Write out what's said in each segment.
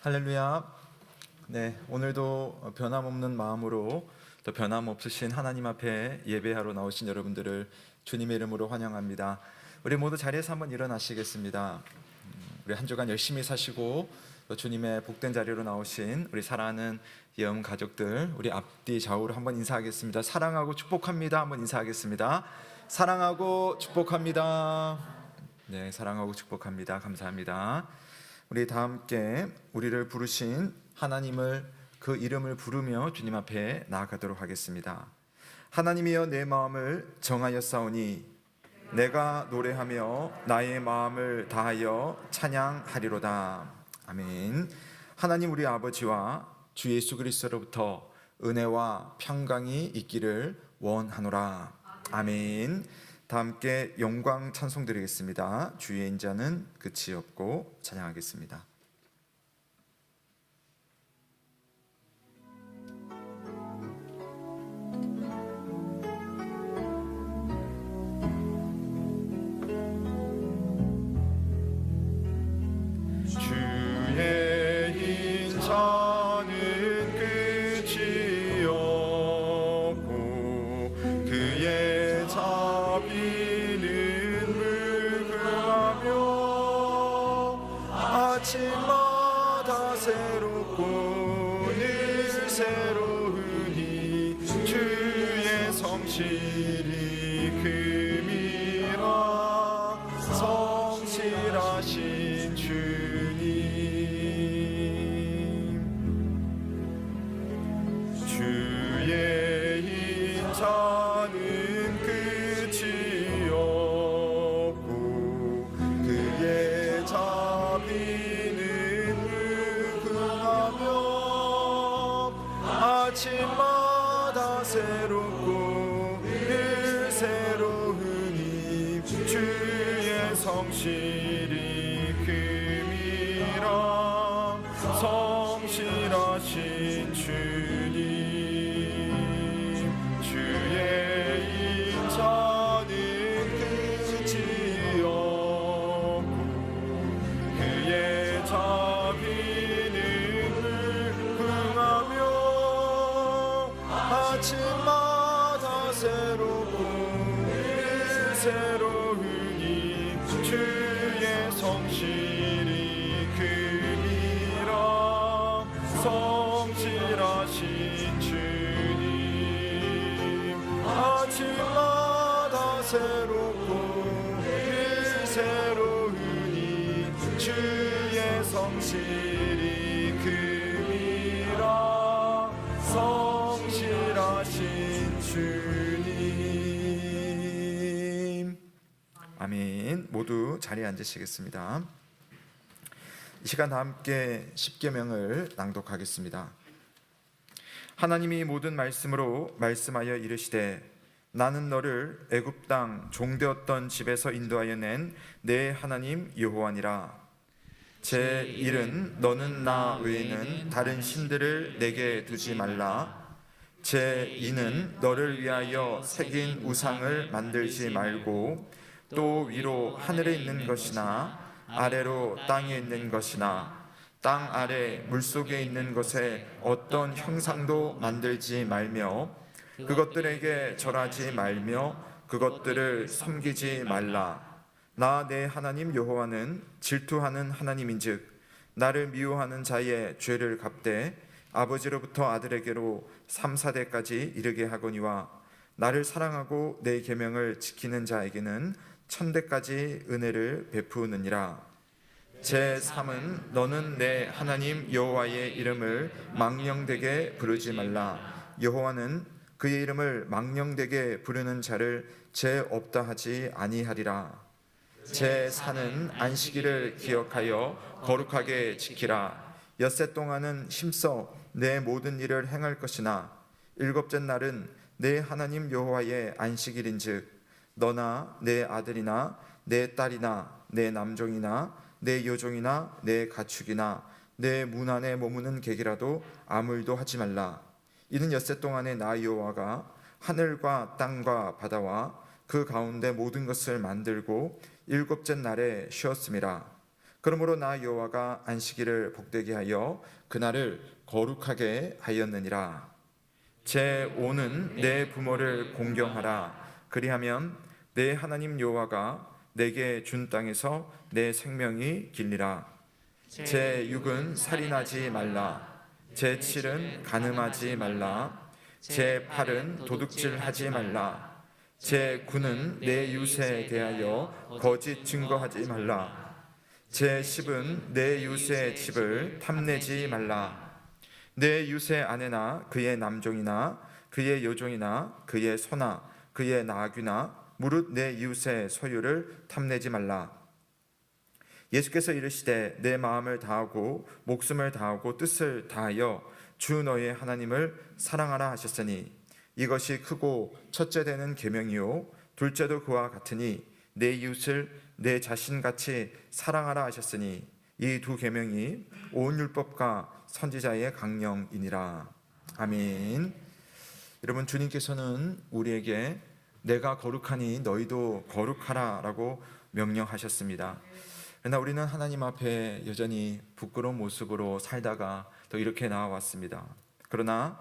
할렐루야. 네, 오늘도 변함없는 마음으로 또 변함없으신 하나님 앞에 예배하러 나오신 여러분들을 주님의 이름으로 환영합니다. 우리 모두 자리에서 한번 일어나시겠습니다. 우리 한 주간 열심히 사시고 또 주님의 복된 자리로 나오신 우리 사랑하는 예언 가족들, 우리 앞뒤 좌우로 한번 인사하겠습니다. 사랑하고 축복합니다. 한번 인사하겠습니다. 사랑하고 축복합니다. 네, 사랑하고 축복합니다. 감사합니다. 우리 다 함께 우리를 부르신 하나님을, 그 이름을 부르며 주님 앞에 나아가도록 하겠습니다. 하나님이여, 내 마음을 정하였사오니 내가 노래하며 나의 마음을 다하여 찬양하리로다. 아멘. 하나님 우리 아버지와 주 예수 그리스도로부터 은혜와 평강이 있기를 원하노라. 아멘. 다 함께 영광 찬송 드리겠습니다. 주의 인자는 끝이 없고 찬양하겠습니다. 주의 인자는 끝이 없고 그의 자비는 무궁하며 아침마다 새롭고 늘 새로우니 주의 성실이 금이라. 성실하신 주의 인자는 끝이 없고 그의 자비는 무궁하며 아침마다 새롭고 늘 새로우니 주의 성실이 금이라. 성실하신 주의 인자는 끝이 없고 그의 자비는 무궁하며 아침마다 새롭고 늘 새로우니 주의 성실이 금이라. 성실하신 주님, 아침마다 새롭고 늘 새로우니 주의 성실이 금이라. 성실하신 주님. 아멘. 모두 자리에 앉으시겠습니다. 이 시간 다 함께 십계명을 낭독하겠습니다. 하나님이 모든 말씀으로 말씀하여 이르시되 나는 너를 애굽 땅 종되었던 집에서 인도하여 낸 내 하나님 여호와니라. 제 1은 너는 나 외에는 다른 신들을 내게 두지 말라. 제 2는 너를 위하여 새긴 우상을 만들지 말고 또 위로 하늘에 있는 것이나 아래로 땅에 있는 것이나 땅 아래 물속에 있는 것에 어떤 형상도 만들지 말며 그것들에게 절하지 말며 그것들을 섬기지 말라. 나 내 하나님 여호와는 질투하는 하나님인즉 나를 미워하는 자의 죄를 갚되 아버지로부터 아들에게로 3, 4대까지 이르게 하거니와 나를 사랑하고 내 계명을 지키는 자에게는 1000대까지 은혜를 베푸느니라. 제3은 너는 내 하나님 여호와의 이름을 망령되게 부르지 말라. 여호와는 그의 이름을 망령되게 부르는 자를 죄 없다 하지 아니하리라. 제4는 안식일을 기억하여 거룩하게 지키라. 엿새 동안은 힘써 내 모든 일을 행할 것이나 일곱째 날은 내 하나님 여호와의 안식일인즉 너나 내 아들이나 내 딸이나 내 남종이나 내 여종이나 내 가축이나 내 문 안에 머무는 객이라도 아무 일도 하지 말라. 이는 엿새 동안에 나 여호와가 하늘과 땅과 바다와 그 가운데 모든 것을 만들고 일곱째 날에 쉬었음이라. 그러므로 나 여호와가 안식일을 복되게 하여 그날을 거룩하게 하였느니라. 제 오는 내 부모를 공경하라. 그리하면 내 하나님 여호와가 내게 준 땅에서 내 생명이 길리라. 제 6은 살인하지 말라. 제 7은 간음하지 말라. 제 8은 도둑질하지 말라. 제 9는 내 이웃에 대하여 거짓 증거하지 말라. 제 10은 내 이웃의 집을 탐내지 말라. 내 이웃의 아내나 그의 남종이나 그의 여종이나 그의 소나 그의 나귀나 무릇 내 이웃의 소유를 탐내지 말라. 예수께서 이르시되 내 마음을 다하고 목숨을 다하고 뜻을 다하여 주 너의 하나님을 사랑하라 하셨으니 이것이 크고 첫째 되는 계명이요 둘째도 그와 같으니 내 이웃을 내 자신같이 사랑하라 하셨으니 이 두 계명이 온 율법과 선지자의 강령이니라. 아멘. 여러분, 주님께서는 우리에게 내가 거룩하니 너희도 거룩하라 라고 명령하셨습니다. 그러나 우리는 하나님 앞에 여전히 부끄러운 모습으로 살다가 또 이렇게 나와왔습니다. 그러나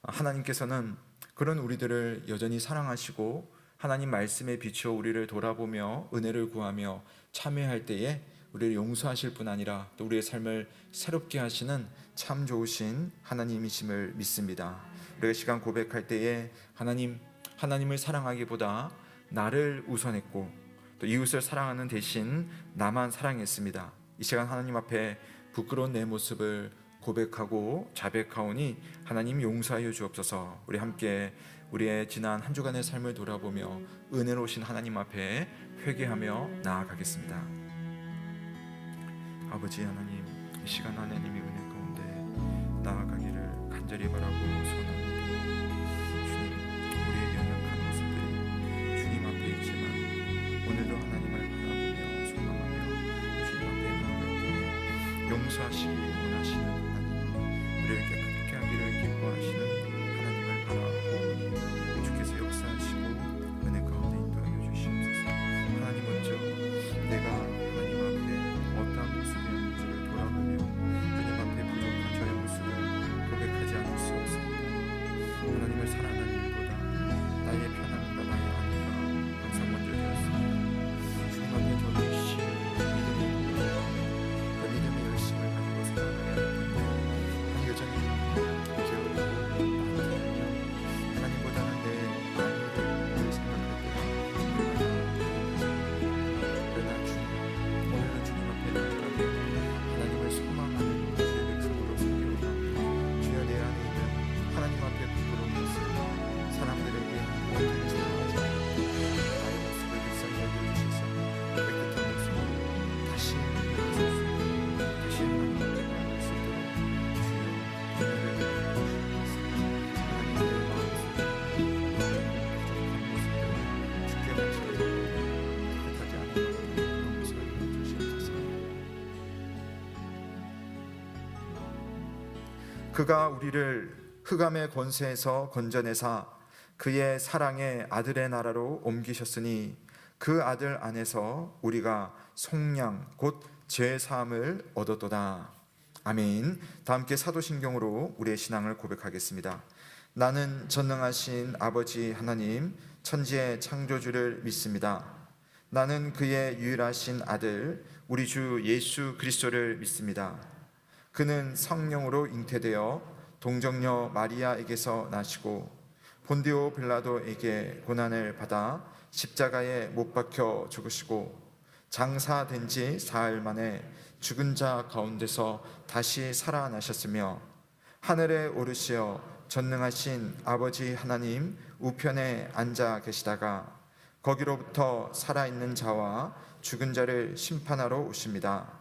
하나님께서는 그런 우리들을 여전히 사랑하시고 하나님 말씀에 비추어 우리를 돌아보며 은혜를 구하며 참회할 때에 우리를 용서하실 뿐 아니라 또 우리의 삶을 새롭게 하시는 참 좋으신 하나님이심을 믿습니다. 우리가 시간 고백할 때에 하나님을 사랑하기보다 나를 우선했고 또 이웃을 사랑하는 대신 나만 사랑했습니다. 이 시간 하나님 앞에 부끄러운 내 모습을 고백하고 자백하오니 하나님 용서하여 주옵소서. 우리 함께 우리의 지난 한 주간의 삶을 돌아보며 은혜로우신 하나님 앞에 회개하며 나아가겠습니다. 아버지 하나님, 이 시간 하나님의 은혜 가운데 나아가기를 간절히 바라고 소원합니다. 주님, 우리의 연약한 모습들이 주님 앞에 있지만 오늘도 하나님을 바라보며 소망하며 주님 앞에 나아갈 때에 용서하시기 원하시는 하나님, 우리를 깨끗게 하기를 기뻐하시는 하나님을 바라보니 주께서 역사하시고 은혜 가운데 인도하여 주시옵소서. 하나님, 먼저 내가 하나님 앞에 어떠한 모습이었는지를 돌아보며 주님 앞에 부족한 저의 모습을 고백하지 않을 수 없습니다. 하나님을 사랑하는 일보다 나의 편함과 나의 안위가 항상 먼저 되었습니다. 주님 앞에 더 열심히 믿음이 부족하며 그 믿음의 열심을 가지고 살아가야 할 텐데 여전히 게으르고 나태하며 하나님보다는 내 안위를 생각할 때가 그러나 주님, 오늘은 주님 앞에 나아가게 하나님을 소망하는 주의 백성으로 섬겨오며 주여 내 안에 있는 하나님 앞에 부끄러운 모습, 사람들에게 온전히 사랑하지 않고 나의 모습을 불쌍히 여겨주셔서 깨끗한 모습으로 다시 일어설 수 있고 다시 하나님 앞에 나아갈 수 있도록 주여 은혜를 주시옵소서. 하나님, 내 마음속에 부족한 모습들을 주께 바치려 깨끗하지 않은 용서해 주시옵소서. 그가 우리를 흑암의 권세에서 건져내사 그의 사랑의 아들의 나라로 옮기셨으니 그 아들 안에서 우리가 속량 곧 죄사함을 얻었도다. 아멘. 다 함께 사도신경으로 우리의 신앙을 고백하겠습니다. 나는 전능하신 아버지 하나님 천지의 창조주를 믿습니다. 나는 그의 유일하신 아들 우리 주 예수 그리스도를 믿습니다. 그는 성령으로 잉태되어 동정녀 마리아에게서 나시고 본디오 빌라도에게 고난을 받아 십자가에 못 박혀 죽으시고 장사된 지 사흘 만에 죽은 자 가운데서 다시 살아나셨으며 하늘에 오르시어 전능하신 아버지 하나님 우편에 앉아 계시다가 거기로부터 살아있는 자와 죽은 자를 심판하러 오십니다.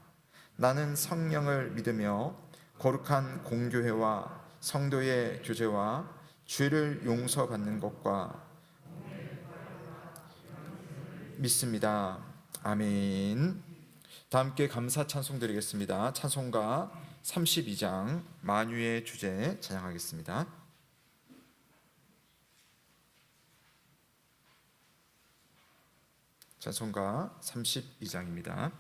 나는 성령을 믿으며 거룩한 공교회와 성도의 교제와 죄를 용서받는 것과 믿습니다. 아멘. 다 함께 감사 찬송 드리겠습니다. 찬송가 32장 만유의 주제 찬양하겠습니다. 찬송가 32장입니다.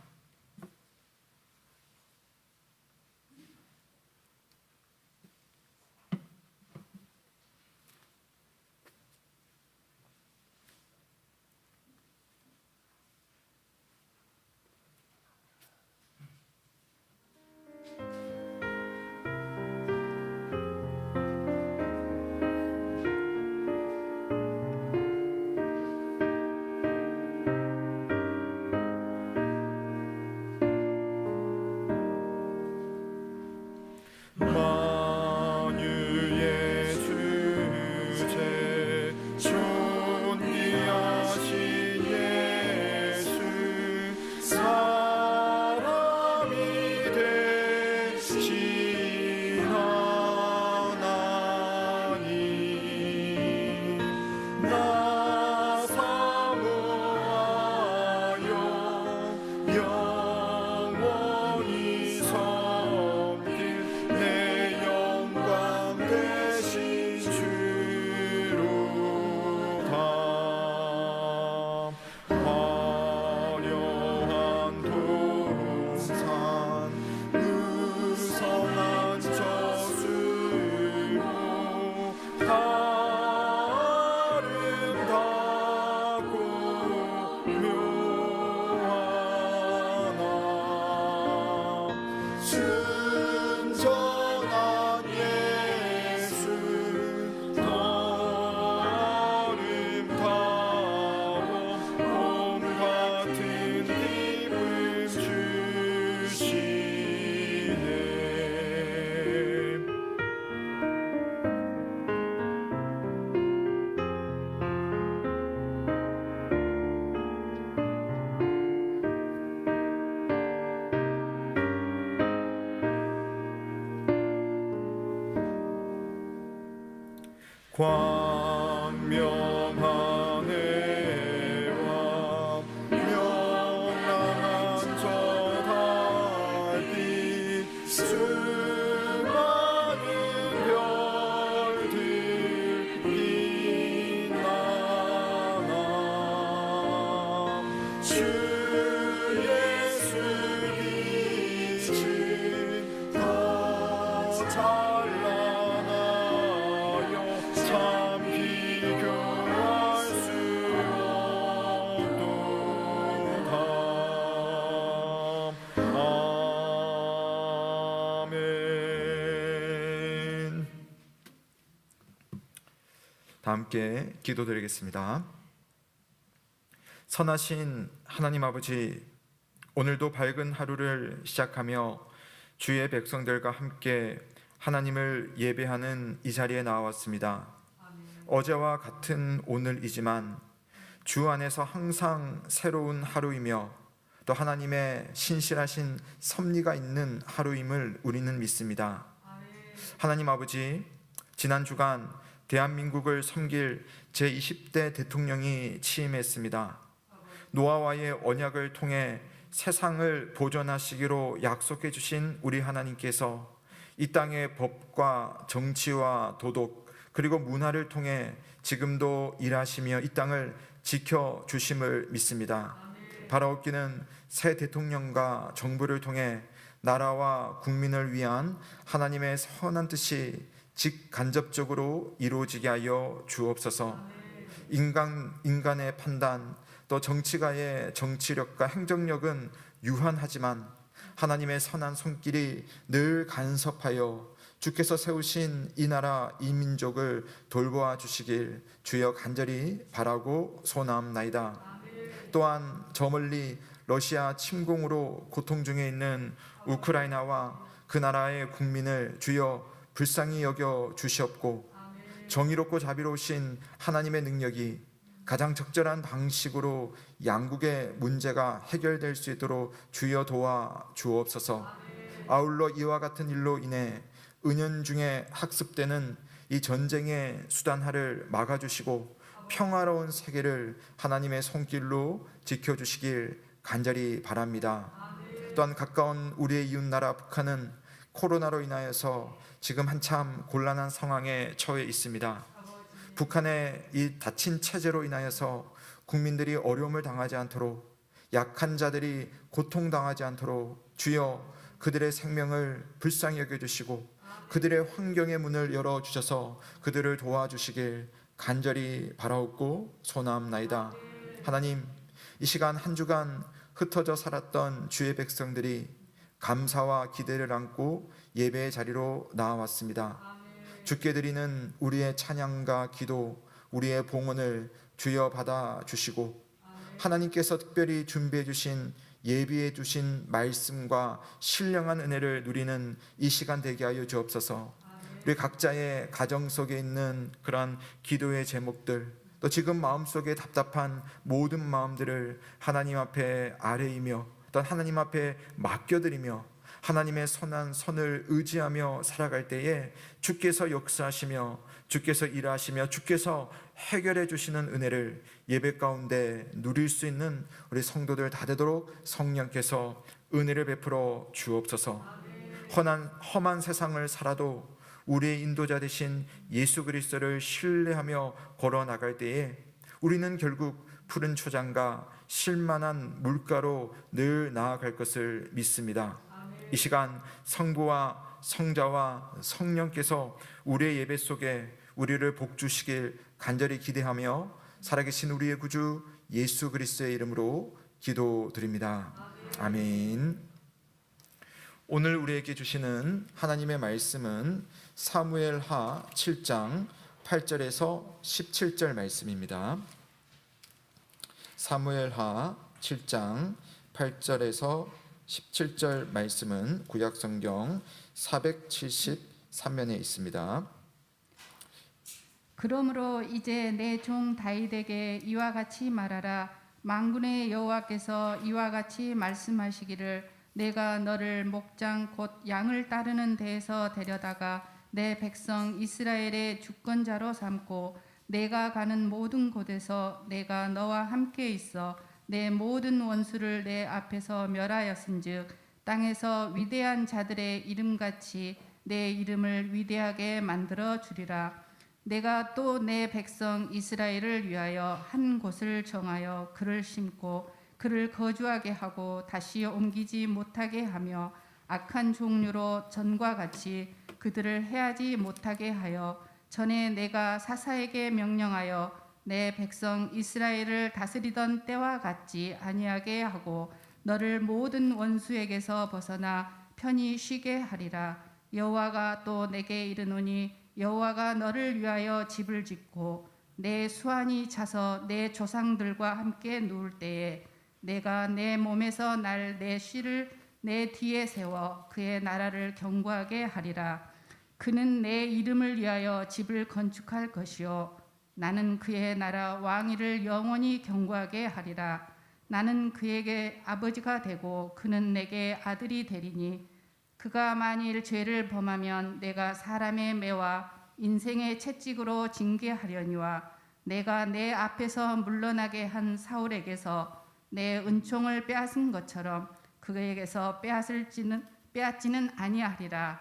광명한 해와 명랑한 저 달빛 수많은 별들 빛나나 주 예수 빛은 더 찬란하여 참 비교할 수 없도다. 아멘. 다 함께 기도드리겠습니다. 선하신 하나님 아버지, 오늘도 밝은 하루를 시작하며 주의 백성들과 함께 하나님을 예배하는 이 자리에 나왔습니다. 어제와 같은 오늘이지만 주 안에서 항상 새로운 하루이며 또 하나님의 신실하신 섭리가 있는 하루임을 우리는 믿습니다. 하나님 아버지, 지난 주간 대한민국을 섬길 제20대 대통령이 취임했습니다. 노아와의 언약을 통해 세상을 보존하시기로 약속해 주신 우리 하나님께서 이 땅의 법과 정치와 도덕 그리고 문화를 통해 지금도 일하시며 이 땅을 지켜주심을 믿습니다. 바라옵기는 새 대통령과 정부를 통해 나라와 국민을 위한 하나님의 선한 뜻이 직간접적으로 이루어지게 하여 주옵소서. 인간의 판단 또 정치가의 정치력과 행정력은 유한하지만 하나님의 선한 손길이 늘 간섭하여 주께서 세우신 이 나라 이 민족을 돌보아 주시길 주여 간절히 바라고 소원하옵나이다. 또한 저 멀리 러시아 침공으로 고통 중에 있는 우크라이나와 그 나라의 국민을 주여 불쌍히 여겨 주시옵고 정의롭고 자비로우신 하나님의 능력이 가장 적절한 방식으로 양국의 문제가 해결될 수 있도록 주여 도와 주옵소서. 아울러 이와 같은 일로 인해 은연중에 학습되는 이 전쟁의 수단화를 막아주시고 평화로운 세계를 하나님의 손길로 지켜주시길 간절히 바랍니다. 또한 가까운 우리의 이웃나라 북한은 코로나로 인하여서 지금 한참 곤란한 상황에 처해 있습니다. 북한의 이 닫힌 체제로 인하여서 국민들이 어려움을 당하지 않도록, 약한 자들이 고통당하지 않도록 주여 그들의 생명을 불쌍히 여겨주시고 그들의 환경의 문을 열어주셔서 그들을 도와주시길 간절히 바라옵고 소원하옵나이다. 하나님, 이 시간 한 주간 흩어져 살았던 주의 백성들이 감사와 기대를 안고 예배의 자리로 나와왔습니다. 주께 드리는 우리의 찬양과 기도, 우리의 봉헌을 주여 받아주시고 하나님께서 특별히 준비해 주신 예비해 주신 말씀과 신령한 은혜를 누리는 이 시간 되게 하여 주옵소서. 우리 각자의 가정 속에 있는 그러한 기도의 제목들, 또 지금 마음속에 답답한 모든 마음들을 하나님 앞에 아뢰이며 또 하나님 앞에 맡겨드리며 하나님의 선한 선을 의지하며 살아갈 때에 주께서 역사하시며 주께서 일하시며 주께서 해결해 주시는 은혜를 예배 가운데 누릴 수 있는 우리 성도들 다 되도록 성령께서 은혜를 베풀어 주옵소서. 험한 세상을 살아도 우리의 인도자 되신 예수 그리스도를 신뢰하며 걸어나갈 때에 우리는 결국 푸른 초장과 실만한 물가로 늘 나아갈 것을 믿습니다. 이 시간 성부와 성자와 성령께서 우리의 예배 속에 우리를 복주시길 간절히 기대하며 살아계신 우리의 구주 예수 그리스도의 이름으로 기도드립니다. 아멘. 오늘 우리에게 주시는 하나님의 말씀은 사무엘하 7장 8절에서 17절 말씀입니다. 사무엘하 7장 8절에서 17절 말씀은 구약성경 473면에 있습니다. 그러므로 이제 내 종 다윗에게 이와 같이 말하라. 만군의 여호와께서 이와 같이 말씀하시기를 내가 너를 목장 곧 양을 따르는 데에서 데려다가 내 백성 이스라엘의 주권자로 삼고 내가 가는 모든 곳에서 내가 너와 함께 있어 내 모든 원수를 내 앞에서 멸하였은즉 땅에서 위대한 자들의 이름같이 내 이름을 위대하게 만들어 주리라. 내가 또 내 백성 이스라엘을 위하여 한 곳을 정하여 그를 심고 그를 거주하게 하고 다시 옮기지 못하게 하며 악한 종류로 전과 같이 그들을 해하지 못하게 하여 전에 내가 사사에게 명령하여 내 백성 이스라엘을 다스리던 때와 같지 아니하게 하고 너를 모든 원수에게서 벗어나 편히 쉬게 하리라. 여호와가 또 내게 이르노니 여호와가 너를 위하여 집을 짓고 내 수완이 차서 내 조상들과 함께 누울 때에 내가 내 몸에서 날 내 씨를 내 뒤에 세워 그의 나라를 견고하게 하리라. 그는 내 이름을 위하여 집을 건축할 것이요 나는 그의 나라 왕위를 영원히 견고하게 하리라. 나는 그에게 아버지가 되고 그는 내게 아들이 되리니 그가 만일 죄를 범하면 내가 사람의 매와 인생의 채찍으로 징계하려니와 내가 내 앞에서 물러나게 한 사울에게서 내 은총을 빼앗은 것처럼 그에게서 빼앗지는 아니하리라.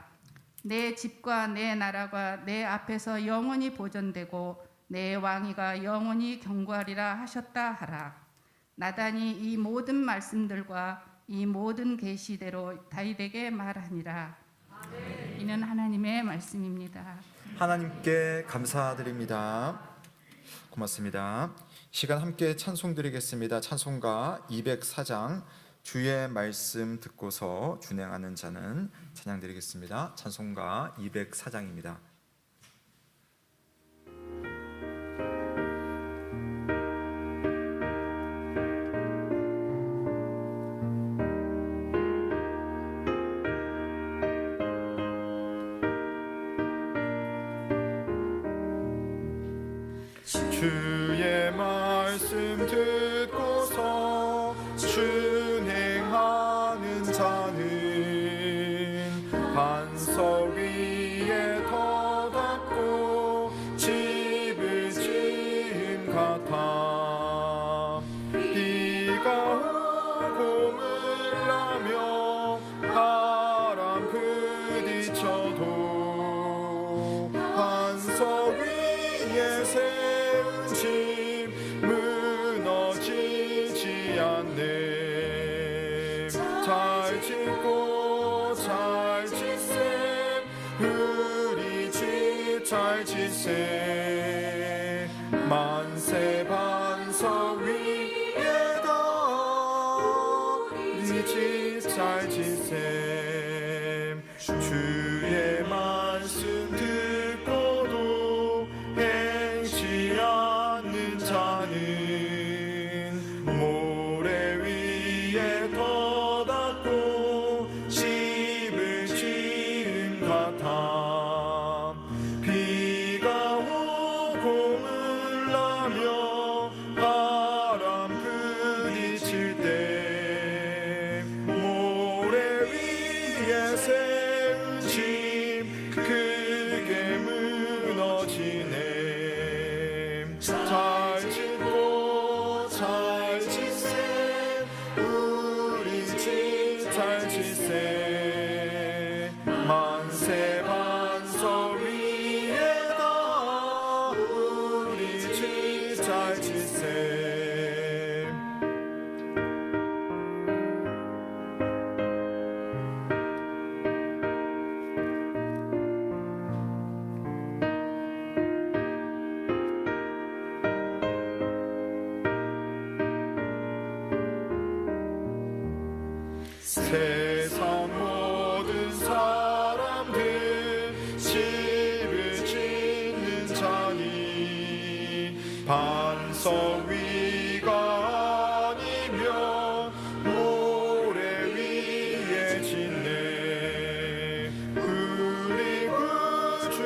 내 집과 내 나라가 내 앞에서 영원히 보존되고 내 왕위가 영원히 견고하리라 하셨다 하라. 나단이 이 모든 말씀들과 이 모든 계시대로 다윗에게 말하니라. 아멘. 이는 하나님의 말씀입니다. 하나님께 감사드립니다. 고맙습니다. 시간 함께 찬송 드리겠습니다. 찬송가 204장 주의 말씀 듣고서 준행하는 자는 찬양 드리겠습니다. 찬송가 204장입니다. 주의 말씀 듣고서 준행하는 자는 반석 위에 터닫고 집을 지은 같아. 비가 오고 물나며 바람 부딪혀도 반석 위에 세운 집 무너지지 않네. 잘 짓고 잘 짓세 우리 집 잘 짓세. 만세 반석 위에다 우리 집 잘 짓세. 주의 말씀 듣고도 행치 않는 자는 모래 위에 터닫고 집을 지은 같아. 비가 오고 물나며 바람 부딪힐 때 모래 위에 세운 집 크게 무너지네. 잘 짓고 잘 짓세 우리 집 잘 짓세. 만세 반석 위에다 우리 집 잘 짓세. 세상 모든 사람들 집을 짓는 자니 반석 위가 아니면 모래 위에 짓네. 우리 구주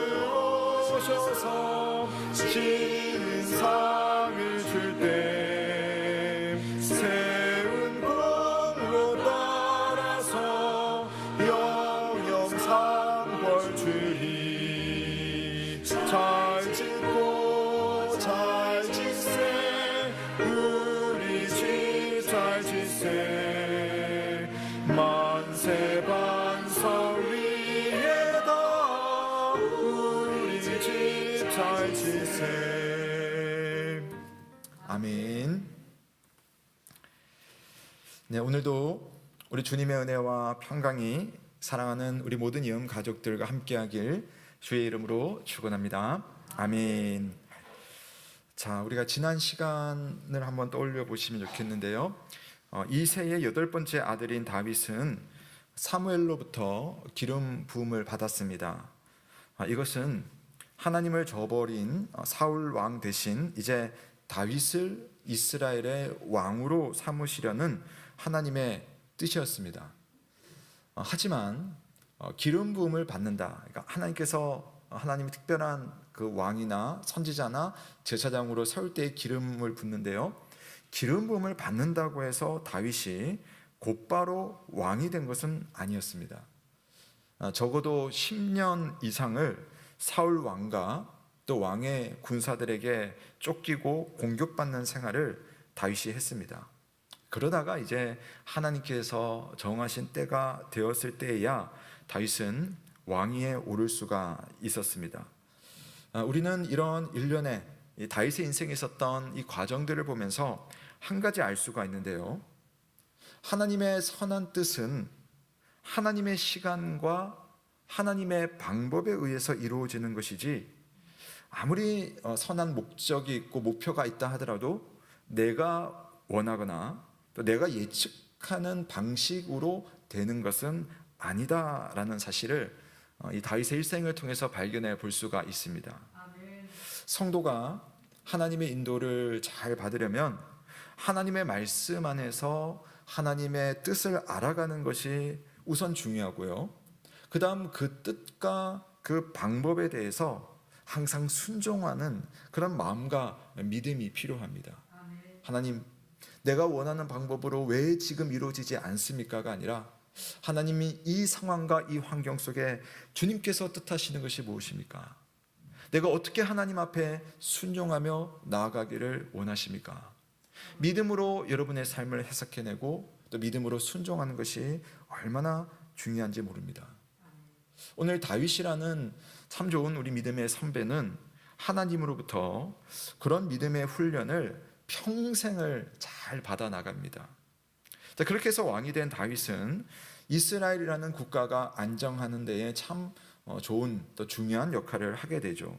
오셔서 지은 상을 줄 때 세운 공로 따라서 영영 상벌 주리. 할지세. 아멘. 네, 오늘도 우리 주님의 은혜와 평강이 사랑하는 우리 모든 이음 가족들과 함께하길 주의 이름으로 축원합니다. 아멘. 자, 우리가 지난 시간을 한번 떠올려 보시면 좋겠는데요. 이새의 8번째 아들인 다윗은 사무엘로부터 기름 부음을 받았습니다. 이것은 하나님을 저버린 사울 왕 대신 이제 다윗을 이스라엘의 왕으로 삼으시려는 하나님의 뜻이었습니다. 하지만 기름 부음을 받는다. 그러니까 하나님께서 하나님이 특별한 그 왕이나 선지자나 제사장으로 세울 때의 기름을 붓는데요. 기름 부음을 받는다고 해서 다윗이 곧바로 왕이 된 것은 아니었습니다. 적어도 10년 이상을 사울 왕과 또 왕의 군사들에게 쫓기고 공격받는 생활을 다윗이 했습니다. 그러다가 이제 하나님께서 정하신 때가 되었을 때에야 다윗은 왕위에 오를 수가 있었습니다. 우리는 이런 일련의 다윗의 인생에 있었던 이 과정들을 보면서 한 가지 알 수가 있는데요. 하나님의 선한 뜻은 하나님의 시간과 하나님의 방법에 의해서 이루어지는 것이지, 아무리 선한 목적이 있고 목표가 있다 하더라도 내가 원하거나 또 내가 예측하는 방식으로 되는 것은 아니다라는 사실을 이 다윗의 일생을 통해서 발견해 볼 수가 있습니다. 성도가 하나님의 인도를 잘 받으려면 하나님의 말씀 안에서 하나님의 뜻을 알아가는 것이 우선 중요하고요. 그 다음 그 뜻과 그 방법에 대해서 항상 순종하는 그런 마음과 믿음이 필요합니다. 하나님, 내가 원하는 방법으로 왜 지금 이루어지지 않습니까가 아니라 하나님이 이 상황과 이 환경 속에 주님께서 뜻하시는 것이 무엇입니까? 내가 어떻게 하나님 앞에 순종하며 나아가기를 원하십니까? 믿음으로 여러분의 삶을 해석해내고 또 믿음으로 순종하는 것이 얼마나 중요한지 모릅니다. 오늘 다윗이라는 참 좋은 우리 믿음의 선배는 하나님으로부터 그런 믿음의 훈련을 평생을 잘 받아 나갑니다. 그렇게 해서 왕이 된 다윗은 이스라엘이라는 국가가 안정하는 데에 참 좋은 또 중요한 역할을 하게 되죠.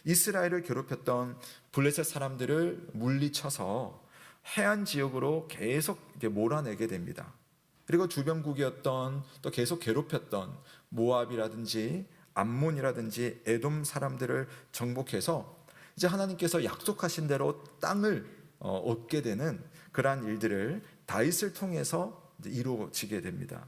이스라엘을 괴롭혔던 블레셋 사람들을 물리쳐서 해안 지역으로 계속 몰아내게 됩니다. 그리고 주변국이었던 또 계속 괴롭혔던 모압이라든지 암몬이라든지 에돔 사람들을 정복해서 이제 하나님께서 약속하신 대로 땅을 얻게 되는 그러한 일들을 다윗을 통해서 이루어지게 됩니다.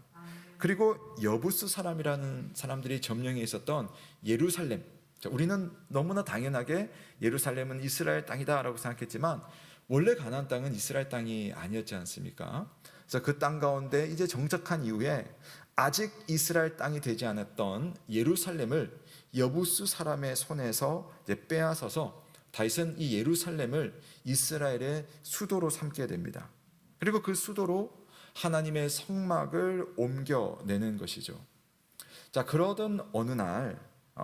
그리고 여부스 사람이라는 사람들이 점령해 있었던 예루살렘, 우리는 너무나 당연하게 예루살렘은 이스라엘 땅이다라고 생각했지만 원래 가나안 땅은 이스라엘 땅이 아니었지 않습니까? 그래서 그 땅 가운데 이제 정착한 이후에 아직 이스라엘 땅이 되지 않았던 예루살렘을 여부스 사람의 손에서 이제 빼앗아서 다윗은 이 예루살렘을 이스라엘의 수도로 삼게 됩니다. 그리고 그 수도로 하나님의 성막을 옮겨내는 것이죠. 자, 그러던 어느 날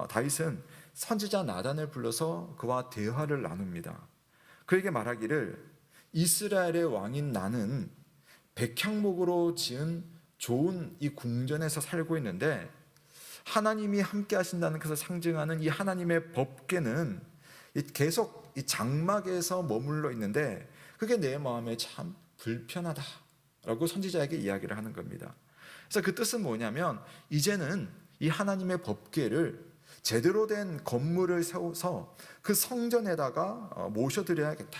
다윗은 선지자 나단을 불러서 그와 대화를 나눕니다. 그에게 말하기를 이스라엘의 왕인 나는 백향목으로 지은 좋은 이 궁전에서 살고 있는데 하나님이 함께 하신다는 것을 상징하는 이 하나님의 법궤는 계속 이 장막에서 머물러 있는데 그게 내 마음에 참 불편하다라고 선지자에게 이야기를 하는 겁니다. 그래서 그 뜻은 뭐냐면 이제는 이 하나님의 법궤를 제대로 된 건물을 세워서 그 성전에다가 모셔드려야겠다.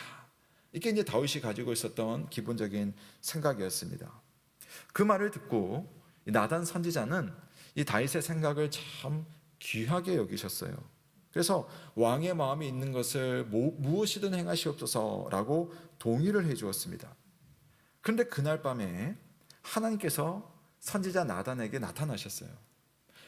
이게 이제 다윗이 가지고 있었던 기본적인 생각이었습니다. 그 말을 듣고 나단 선지자는 이 다윗의 생각을 참 귀하게 여기셨어요. 그래서 왕의 마음에 있는 것을 무엇이든 행하시옵소서라고 동의를 해주었습니다. 그런데 그날 밤에 하나님께서 선지자 나단에게 나타나셨어요.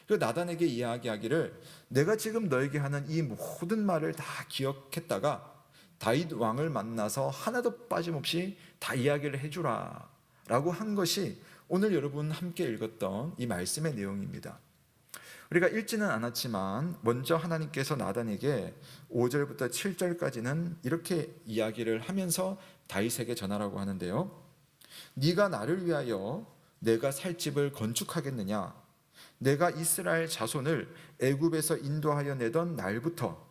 그 나단에게 이야기하기를 내가 지금 너에게 하는 이 모든 말을 다 기억했다가 다윗 왕을 만나서 하나도 빠짐없이 다 이야기를 해주라 라고 한 것이 오늘 여러분 함께 읽었던 이 말씀의 내용입니다. 우리가 읽지는 않았지만 먼저 하나님께서 나단에게 5절부터 7절까지는 이렇게 이야기를 하면서 다윗에게 전하라고 하는데요. 네가 나를 위하여 내가 살 집을 건축하겠느냐? 내가 이스라엘 자손을 애굽에서 인도하여 내던 날부터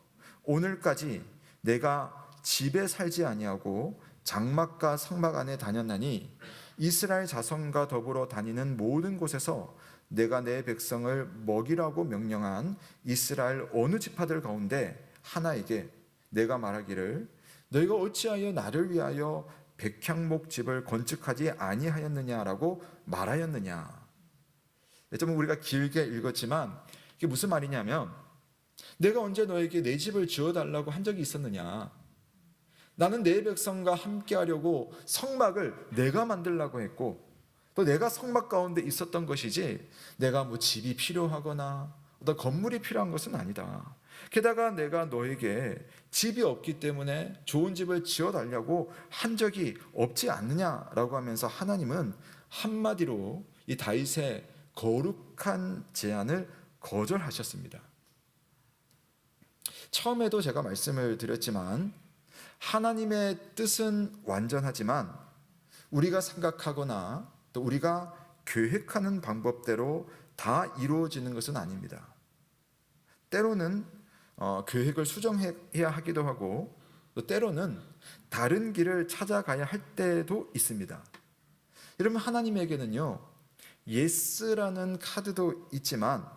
오늘까지 내가 집에 살지 아니하고 장막과 성막 안에 다녔나니 이스라엘 자손과 더불어 다니는 모든 곳에서 내가 내 백성을 먹이라고 명령한 이스라엘 어느 지파들 가운데 하나에게 내가 말하기를 너희가 어찌하여 나를 위하여 백향목 집을 건축하지 아니하였느냐라고 말하였느냐. 좀 우리가 길게 읽었지만 이게 무슨 말이냐면 내가 언제 너에게 내 집을 지어달라고 한 적이 있었느냐. 나는 내 백성과 함께 하려고 성막을 내가 만들라고 했고 또 내가 성막 가운데 있었던 것이지 내가 뭐 집이 필요하거나 어떤 건물이 필요한 것은 아니다. 게다가 내가 너에게 집이 없기 때문에 좋은 집을 지어달라고 한 적이 없지 않느냐라고 하면서 하나님은 한마디로 이 다윗의 거룩한 제안을 거절하셨습니다. 처음에도 제가 말씀을 드렸지만 하나님의 뜻은 완전하지만 우리가 생각하거나 또 우리가 계획하는 방법대로 다 이루어지는 것은 아닙니다. 때로는 계획을 수정해야 하기도 하고 또 때로는 다른 길을 찾아가야 할 때도 있습니다. 여러분 하나님에게는요 예스라는 카드도 있지만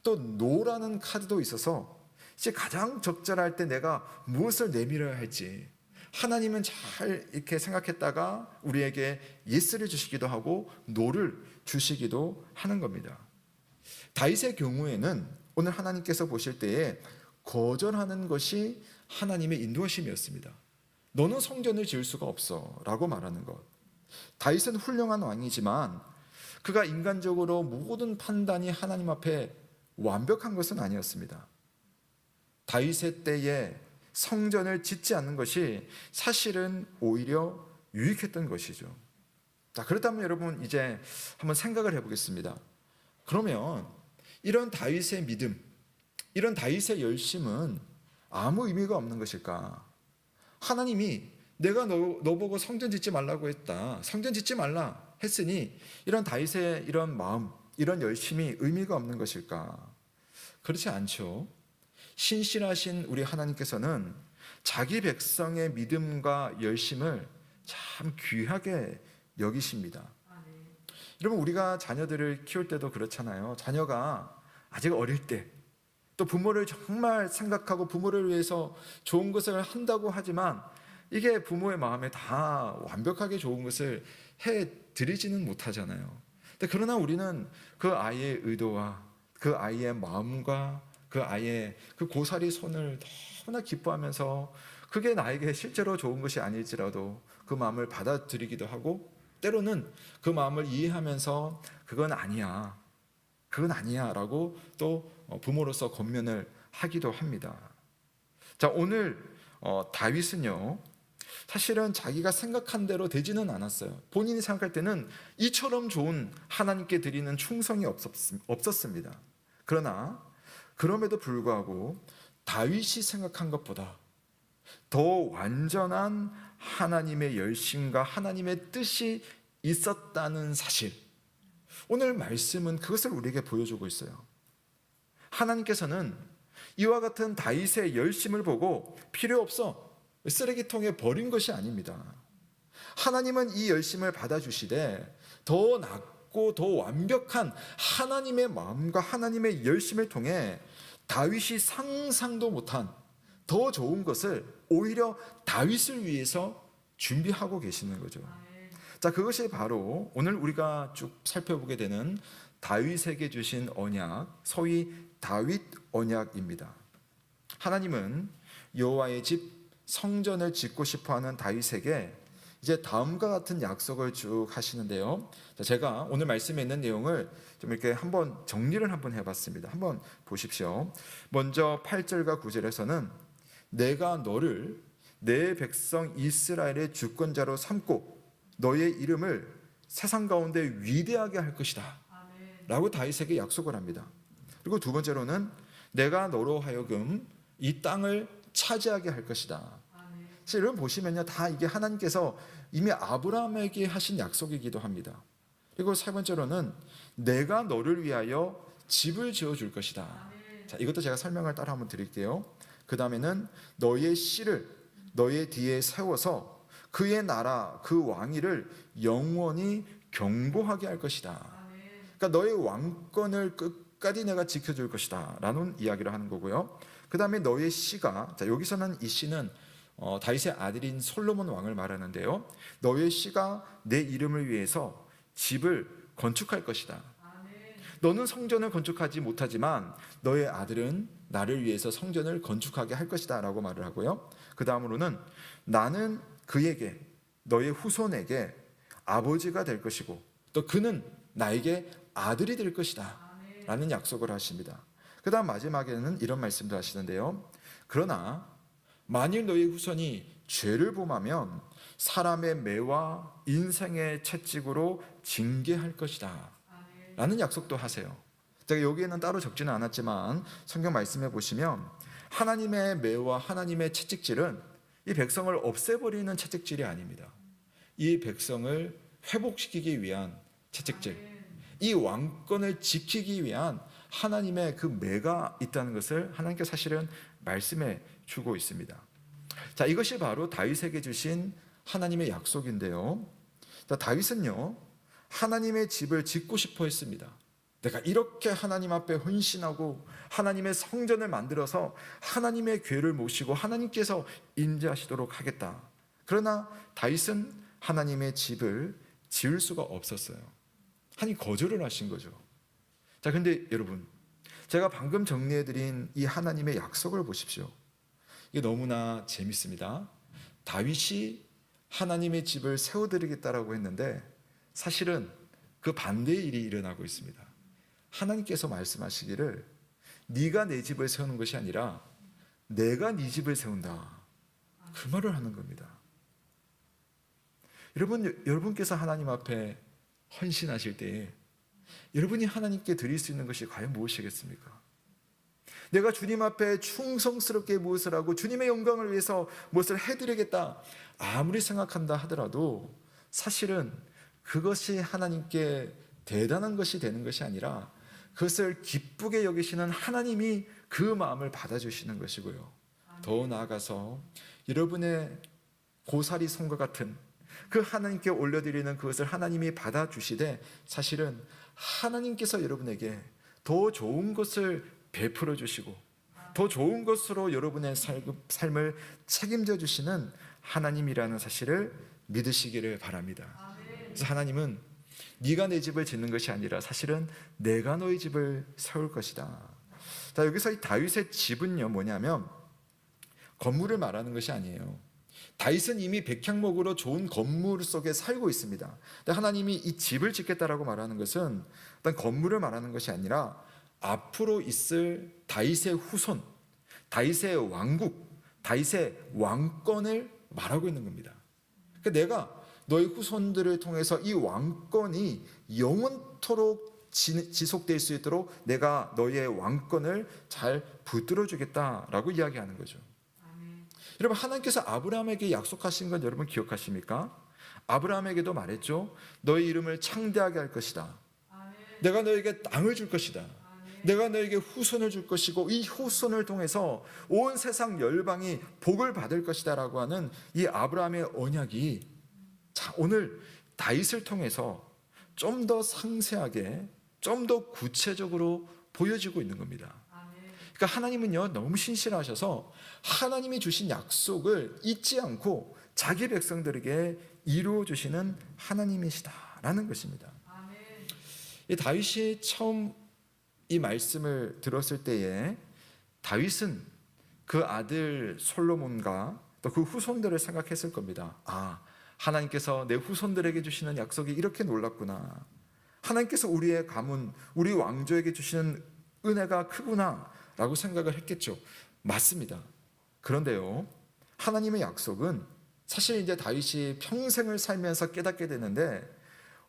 또 노라는 카드도 있어서 이제 가장 적절할 때 내가 무엇을 내밀어야 할지 하나님은 잘 이렇게 생각했다가 우리에게 예스를 주시기도 하고 노를 주시기도 하는 겁니다. 다윗의 경우에는 오늘 하나님께서 보실 때에 거절하는 것이 하나님의 인도하심이었습니다. 너는 성전을 지을 수가 없어 라고 말하는 것. 다윗은 훌륭한 왕이지만 그가 인간적으로 모든 판단이 하나님 앞에 완벽한 것은 아니었습니다. 다윗의 때에 성전을 짓지 않는 것이 사실은 오히려 유익했던 것이죠. 자, 그렇다면 여러분 이제 한번 생각을 해보겠습니다. 그러면 이런 다윗의 믿음, 이런 다윗의 열심은 아무 의미가 없는 것일까? 하나님이 내가 너 보고 성전 짓지 말라고 했다. 성전 짓지 말라 했으니 이런 다윗의 이런 마음, 이런 열심이 의미가 없는 것일까? 그렇지 않죠. 신실하신 우리 하나님께서는 자기 백성의 믿음과 열심을 참 귀하게 여기십니다. 여러분 우리가 자녀들을 키울 때도 그렇잖아요. 자녀가 아직 어릴 때 또 부모를 정말 생각하고 부모를 위해서 좋은 것을 한다고 하지만 이게 부모의 마음에 다 완벽하게 좋은 것을 해드리지는 못하잖아요. 그러나 우리는 그 아이의 의도와 그 아이의 마음과 그 아이의 그 고사리 손을 너무나 기뻐하면서 그게 나에게 실제로 좋은 것이 아닐지라도 그 마음을 받아들이기도 하고 때로는 그 마음을 이해하면서 그건 아니야 라고 또 부모로서 권면을 하기도 합니다. 자, 오늘 다윗은요 사실은 자기가 생각한 대로 되지는 않았어요. 본인이 생각할 때는 이처럼 좋은 하나님께 드리는 충성이 없었습니다. 그러나 그럼에도 불구하고 다윗이 생각한 것보다 더 완전한 하나님의 열심과 하나님의 뜻이 있었다는 사실, 오늘 말씀은 그것을 우리에게 보여주고 있어요. 하나님께서는 이와 같은 다윗의 열심을 보고 필요 없어 쓰레기통에 버린 것이 아닙니다. 하나님은 이 열심을 받아주시되 더 낫고 더 완벽한 하나님의 마음과 하나님의 열심을 통해 다윗이 상상도 못한 더 좋은 것을 오히려 다윗을 위해서 준비하고 계시는 거죠. 자, 그것이 바로 오늘 우리가 쭉 살펴보게 되는 다윗에게 주신 언약, 소위 다윗 언약입니다. 하나님은 여호와의 집 성전을 짓고 싶어하는 다윗에게 이제 다음과 같은 약속을 쭉 하시는데요. 제가 오늘 말씀에 있는 내용을 좀 이렇게 한번 정리를 한번 해봤습니다. 한번 보십시오. 먼저 8절과 9절에서는 내가 너를 내 백성 이스라엘의 주권자로 삼고 너의 이름을 세상 가운데 위대하게 할 것이다 라고 다윗에게 약속을 합니다. 그리고 두 번째로는 내가 너로 하여금 이 땅을 차지하게 할 것이다. 사실 여러분 보시면요, 다 이게 하나님께서 이미 아브라함에게 하신 약속이기도 합니다. 그리고 세 번째로는 내가 너를 위하여 집을 지어줄 것이다. 자, 이것도 제가 설명을 따라 한번 드릴게요. 그 다음에는 너의 씨를 너의 뒤에 세워서 그의 나라 그 왕위를 영원히 경고하게 할 것이다. 그러니까 너의 왕권을 끝까지 내가 지켜줄 것이다 라는 이야기를 하는 거고요. 그 다음에 너의 씨가, 자, 여기서는 이 씨는 다윗의 아들인 솔로몬 왕을 말하는데요, 너의 씨가 내 이름을 위해서 집을 건축할 것이다. 너는 성전을 건축하지 못하지만 너의 아들은 나를 위해서 성전을 건축하게 할 것이다 라고 말을 하고요. 그 다음으로는 나는 그에게, 너의 후손에게 아버지가 될 것이고 또 그는 나에게 아들이 될 것이다 라는 약속을 하십니다. 그 다음 마지막에는 이런 말씀도 하시는데요, 그러나 만일 너희 후손이 죄를 범하면 사람의 매와 인생의 채찍으로 징계할 것이다 라는 약속도 하세요. 제가 여기에는 따로 적지는 않았지만 성경 말씀해 보시면 하나님의 매와 하나님의 채찍질은 이 백성을 없애버리는 채찍질이 아닙니다. 이 백성을 회복시키기 위한 채찍질, 이 왕권을 지키기 위한 하나님의 그 매가 있다는 것을 하나님께 사실은 말씀해 주고 있습니다. 자, 이것이 바로 다윗에게 주신 하나님의 약속인데요, 자, 다윗은요 하나님의 집을 짓고 싶어 했습니다. 내가 이렇게 하나님 앞에 헌신하고 하나님의 성전을 만들어서 하나님의 궤를 모시고 하나님께서 임재하시도록 하겠다. 그러나 다윗은 하나님의 집을 지을 수가 없었어요. 하나님 거절을 하신 거죠. 자, 근데 여러분, 제가 방금 정리해드린 이 하나님의 약속을 보십시오. 이게 너무나 재밌습니다. 다윗이 하나님의 집을 세워드리겠다라고 했는데 사실은 그 반대의 일이 일어나고 있습니다. 하나님께서 말씀하시기를 네가 내 집을 세우는 것이 아니라 내가 네 집을 세운다, 그 말을 하는 겁니다. 여러분께서 하나님 앞에 헌신하실 때에 여러분이 하나님께 드릴 수 있는 것이 과연 무엇이겠습니까? 내가 주님 앞에 충성스럽게 무엇을 하고 주님의 영광을 위해서 무엇을 해드리겠다 아무리 생각한다 하더라도 사실은 그것이 하나님께 대단한 것이 되는 것이 아니라 그것을 기쁘게 여기시는 하나님이 그 마음을 받아주시는 것이고요. 더 나아가서 여러분의 고사리 손과 같은 그 하나님께 올려드리는 그것을 하나님이 받아주시되 사실은 하나님께서 여러분에게 더 좋은 것을 베풀어 주시고 더 좋은 것으로 여러분의 삶을 책임져 주시는 하나님이라는 사실을 믿으시기를 바랍니다. 그래서 하나님은 네가 내 집을 짓는 것이 아니라 사실은 내가 너의 집을 세울 것이다. 자, 여기서 이 다윗의 집은요 뭐냐면 건물을 말하는 것이 아니에요. 다윗은 이미 백향목으로 좋은 건물 속에 살고 있습니다. 근데 하나님이 이 집을 짓겠다라고 말하는 것은 어떤 건물을 말하는 것이 아니라 앞으로 있을 다윗의 후손, 다윗의 왕국, 다윗의 왕권을 말하고 있는 겁니다. 그러니까 내가 너희 후손들을 통해서 이 왕권이 영원토록 지속될 수 있도록 내가 너희의 왕권을 잘 붙들어 주겠다라고 이야기하는 거죠. 여러분, 하나님께서 아브라함에게 약속하신 건 여러분 기억하십니까? 아브라함에게도 말했죠. 너희 이름을 창대하게 할 것이다. 내가 너에게 땅을 줄 것이다. 내가 너에게 후손을 줄 것이고 이 후손을 통해서 온 세상 열방이 복을 받을 것이다 라고 하는 이 아브라함의 언약이 자, 오늘 다윗을 통해서 좀 더 상세하게 좀 더 구체적으로 보여지고 있는 겁니다. 그러니까 하나님은요 너무 신실하셔서 하나님이 주신 약속을 잊지 않고 자기 백성들에게 이루어 주시는 하나님이시다라는 것입니다. 이 다윗이 처음 이 말씀을 들었을 때에 다윗은 그 아들 솔로몬과 또 그 후손들을 생각했을 겁니다. 아, 하나님께서 내 후손들에게 주시는 약속이 이렇게 놀랍구나. 하나님께서 우리의 가문, 우리 왕조에게 주시는 은혜가 크구나 라고 생각을 했겠죠. 맞습니다. 그런데요, 하나님의 약속은 사실 이제 다윗이 평생을 살면서 깨닫게 되는데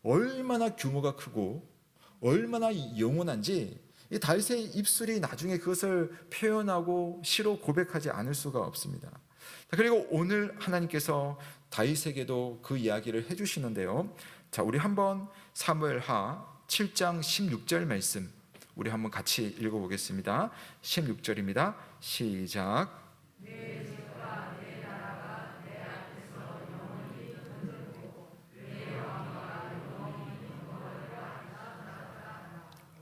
얼마나 규모가 크고 얼마나 영원한지 이 다윗의 입술이 나중에 그것을 표현하고 시로 고백하지 않을 수가 없습니다. 자, 그리고 오늘 하나님께서 다윗에게도 그 이야기를 해주시는데요. 자, 우리 한번 사무엘하 7장 16절 말씀 우리 한번 같이 읽어보겠습니다. 16절입니다. 시작.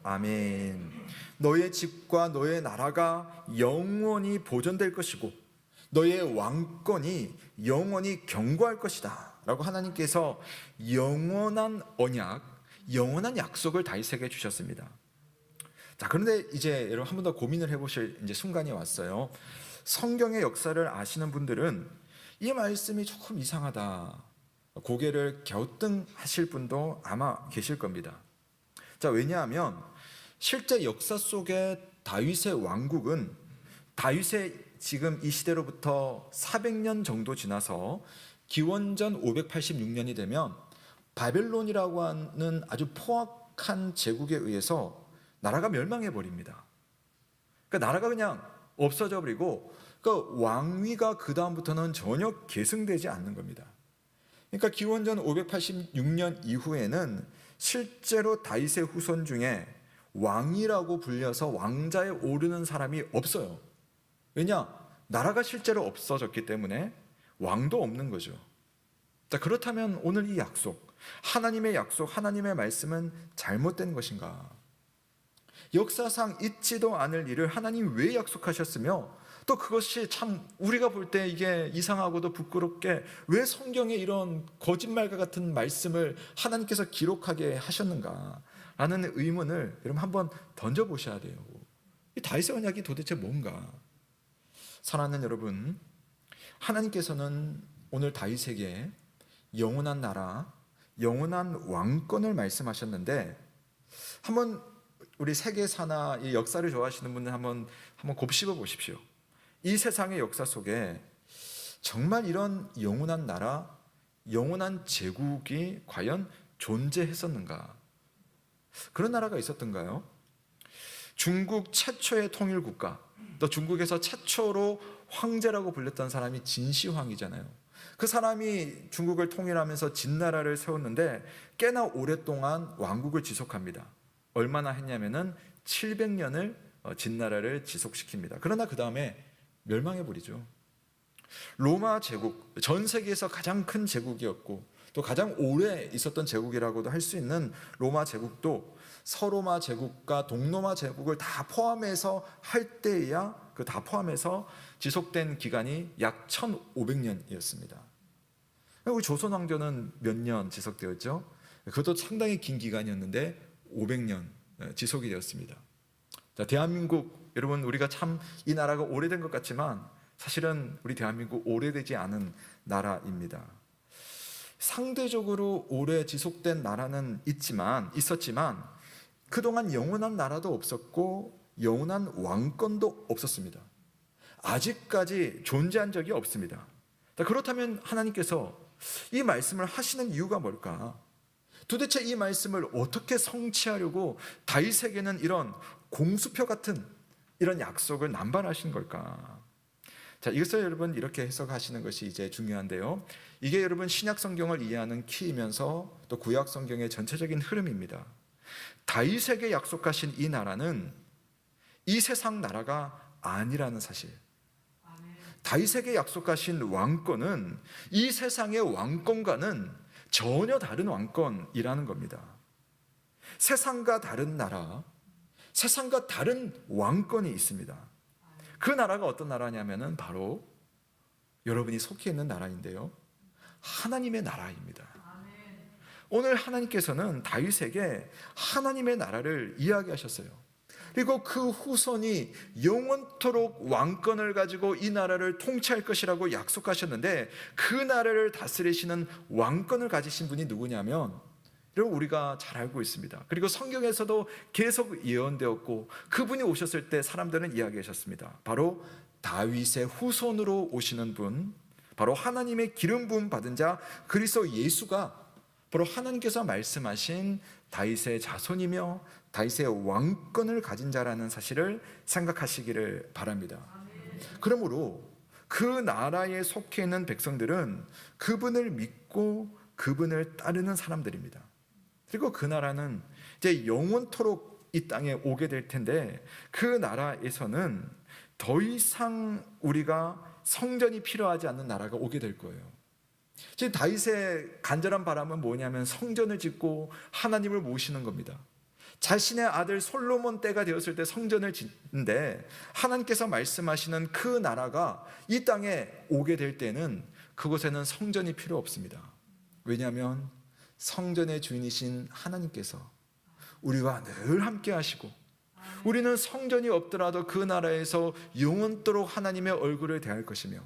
아멘. 너의 집과 너의 나라가 영원히 보존될 것이고 너의 왕권이 영원히 견고할 것이다 라고 하나님께서 영원한 언약, 영원한 약속을 다윗에게 주셨습니다. 자, 그런데 이제 여러분 한 번 더 고민을 해보실 이제 순간이 왔어요. 성경의 역사를 아시는 분들은 이 말씀이 조금 이상하다, 고개를 갸우뚱하실 분도 아마 계실 겁니다. 자, 왜냐하면 실제 역사 속에 다윗의 왕국은 다윗의 지금 이 시대로부터 400년 정도 지나서 기원전 586년이 되면 바벨론이라고 하는 아주 포악한 제국에 의해서 나라가 멸망해 버립니다. 그러니까 나라가 그냥 없어져 버리고 그 왕위가 그 다음부터는 전혀 계승되지 않는 겁니다. 그러니까 기원전 586년 이후에는 실제로 다윗의 후손 중에 왕이라고 불려서 왕자에 오르는 사람이 없어요. 왜냐? 나라가 실제로 없어졌기 때문에 왕도 없는 거죠. 자, 그렇다면 오늘 이 약속, 하나님의 약속, 하나님의 말씀은 잘못된 것인가? 역사상 있지도 않을 일을 하나님 왜 약속하셨으며 또 그것이 참 우리가 볼 때 이게 이상하고도 부끄럽게 왜 성경에 이런 거짓말과 같은 말씀을 하나님께서 기록하게 하셨는가 라는 의문을 여러분 한번 던져보셔야 돼요. 이 다윗의 언약이 도대체 뭔가? 사랑하는 여러분, 하나님께서는 오늘 다윗에게 영원한 나라, 영원한 왕권을 말씀하셨는데 한번 우리 세계사나 이 역사를 좋아하시는 분들 한번 곱씹어 보십시오. 이 세상의 역사 속에 정말 이런 영원한 나라, 영원한 제국이 과연 존재했었는가? 그런 나라가 있었던가요? 중국 최초의 통일국가, 또 중국에서 최초로 황제라고 불렸던 사람이 진시황이잖아요. 그 사람이 중국을 통일하면서 진나라를 세웠는데 꽤나 오랫동안 왕국을 지속합니다. 얼마나 했냐면은 700년을 진나라를 지속시킵니다. 그러나 그 다음에 멸망해버리죠. 로마 제국, 전 세계에서 가장 큰 제국이었고 또 가장 오래 있었던 제국이라고도 할 수 있는 로마 제국도 서로마 제국과 동로마 제국을 다 포함해서 할 때야 그 다 포함해서 지속된 기간이 약 1500년이었습니다. 우리 조선 왕조는 몇 년 지속되었죠? 그것도 상당히 긴 기간이었는데 500년 지속이 되었습니다. 자, 대한민국, 여러분 우리가 참 이 나라가 오래된 것 같지만 사실은 우리 대한민국 오래되지 않은 나라입니다. 상대적으로 오래 지속된 나라는 있었지만 그동안 영원한 나라도 없었고 영원한 왕권도 없었습니다. 아직까지 존재한 적이 없습니다. 그렇다면 하나님께서 이 말씀을 하시는 이유가 뭘까? 도대체 이 말씀을 어떻게 성취하려고 다윗에게는 이런 공수표 같은 이런 약속을 남발하신 걸까? 자, 이것을 여러분 이렇게 해석하시는 것이 이제 중요한데요. 이게 여러분 신약 성경을 이해하는 키이면서 또 구약 성경의 전체적인 흐름입니다. 다윗에게 약속하신 이 나라는 이 세상 나라가 아니라는 사실. 다윗에게 약속하신 왕권은 이 세상의 왕권과는 전혀 다른 왕권이라는 겁니다. 세상과 다른 나라, 세상과 다른 왕권이 있습니다. 그 나라가 어떤 나라냐면은 바로 여러분이 속해 있는 나라인데요. 하나님의 나라입니다. 오늘 하나님께서는 다윗에게 하나님의 나라를 이야기하셨어요. 그리고 그 후손이 영원토록 왕권을 가지고 이 나라를 통치할 것이라고 약속하셨는데 그 나라를 다스리시는 왕권을 가지신 분이 누구냐면 여러분 우리가 잘 알고 있습니다. 그리고 성경에서도 계속 예언되었고 그분이 오셨을 때 사람들은 이야기하셨습니다. 바로 다윗의 후손으로 오시는 분, 바로 하나님의 기름 부음 받은 자 그리스도 예수가 바로 하나님께서 말씀하신 다윗의 자손이며 다윗의 왕권을 가진 자라는 사실을 생각하시기를 바랍니다. 그러므로 그 나라에 속해 있는 백성들은 그분을 믿고 그분을 따르는 사람들입니다. 그리고 그 나라는 이제 영원토록 이 땅에 오게 될 텐데, 그 나라에서는 더 이상 우리가 성전이 필요하지 않는 나라가 오게 될 거예요. 지금 다윗의 간절한 바람은 뭐냐면 성전을 짓고 하나님을 모시는 겁니다. 자신의 아들 솔로몬 때가 되었을 때 성전을 짓는데, 하나님께서 말씀하시는 그 나라가 이 땅에 오게 될 때는 그곳에는 성전이 필요 없습니다. 왜냐하면 성전의 주인이신 하나님께서 우리와 늘 함께 하시고, 우리는 성전이 없더라도 그 나라에서 영원토록 하나님의 얼굴을 대할 것이며,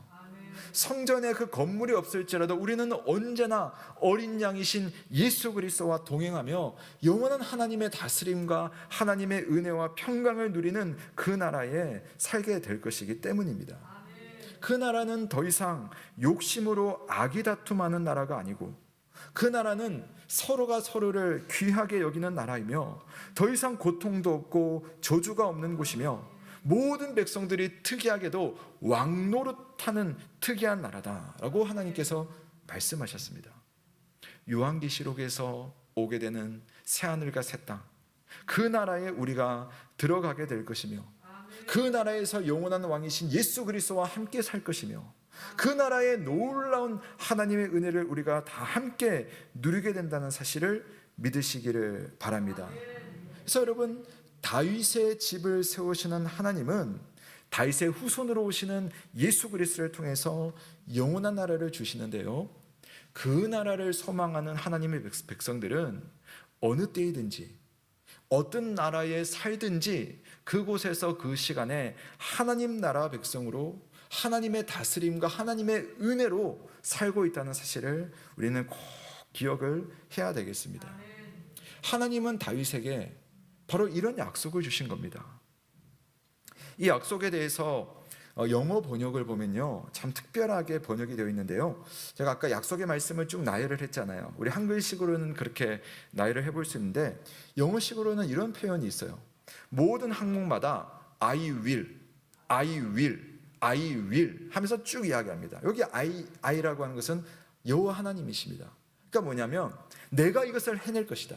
성전에 그 건물이 없을지라도 우리는 언제나 어린 양이신 예수 그리스도와 동행하며 영원한 하나님의 다스림과 하나님의 은혜와 평강을 누리는 그 나라에 살게 될 것이기 때문입니다. 그 나라는 더 이상 욕심으로 악이 다툼하는 나라가 아니고, 그 나라는 서로가 서로를 귀하게 여기는 나라이며, 더 이상 고통도 없고 저주가 없는 곳이며, 모든 백성들이 특이하게도 왕노릇하는 특이한 나라다라고 하나님께서 말씀하셨습니다. 요한계시록에서 오게 되는 새하늘과 새 땅, 그 나라에 우리가 들어가게 될 것이며, 그 나라에서 영원한 왕이신 예수 그리스도와 함께 살 것이며, 그 나라의 놀라운 하나님의 은혜를 우리가 다 함께 누리게 된다는 사실을 믿으시기를 바랍니다. 그래서 여러분, 다윗의 집을 세우시는 하나님은 다윗의 후손으로 오시는 예수 그리스도를 통해서 영원한 나라를 주시는데요, 그 나라를 소망하는 하나님의 백성들은 어느 때이든지 어떤 나라에 살든지 그곳에서 그 시간에 하나님 나라 백성으로 하나님의 다스림과 하나님의 은혜로 살고 있다는 사실을 우리는 꼭 기억을 해야 되겠습니다. 하나님은 다윗에게 바로 이런 약속을 주신 겁니다. 이 약속에 대해서 영어 번역을 보면요, 참 특별하게 번역이 되어 있는데요, 제가 아까 약속의 말씀을 쭉 나열을 했잖아요. 우리 한글식으로는 그렇게 나열을 해볼 수 있는데, 영어식으로는 이런 표현이 있어요. 모든 항목마다 I will, I will, I will 하면서 쭉 이야기합니다. 여기 I라고 하는 것은 여호와 하나님이십니다. 그러니까 뭐냐면 내가 이것을 해낼 것이다,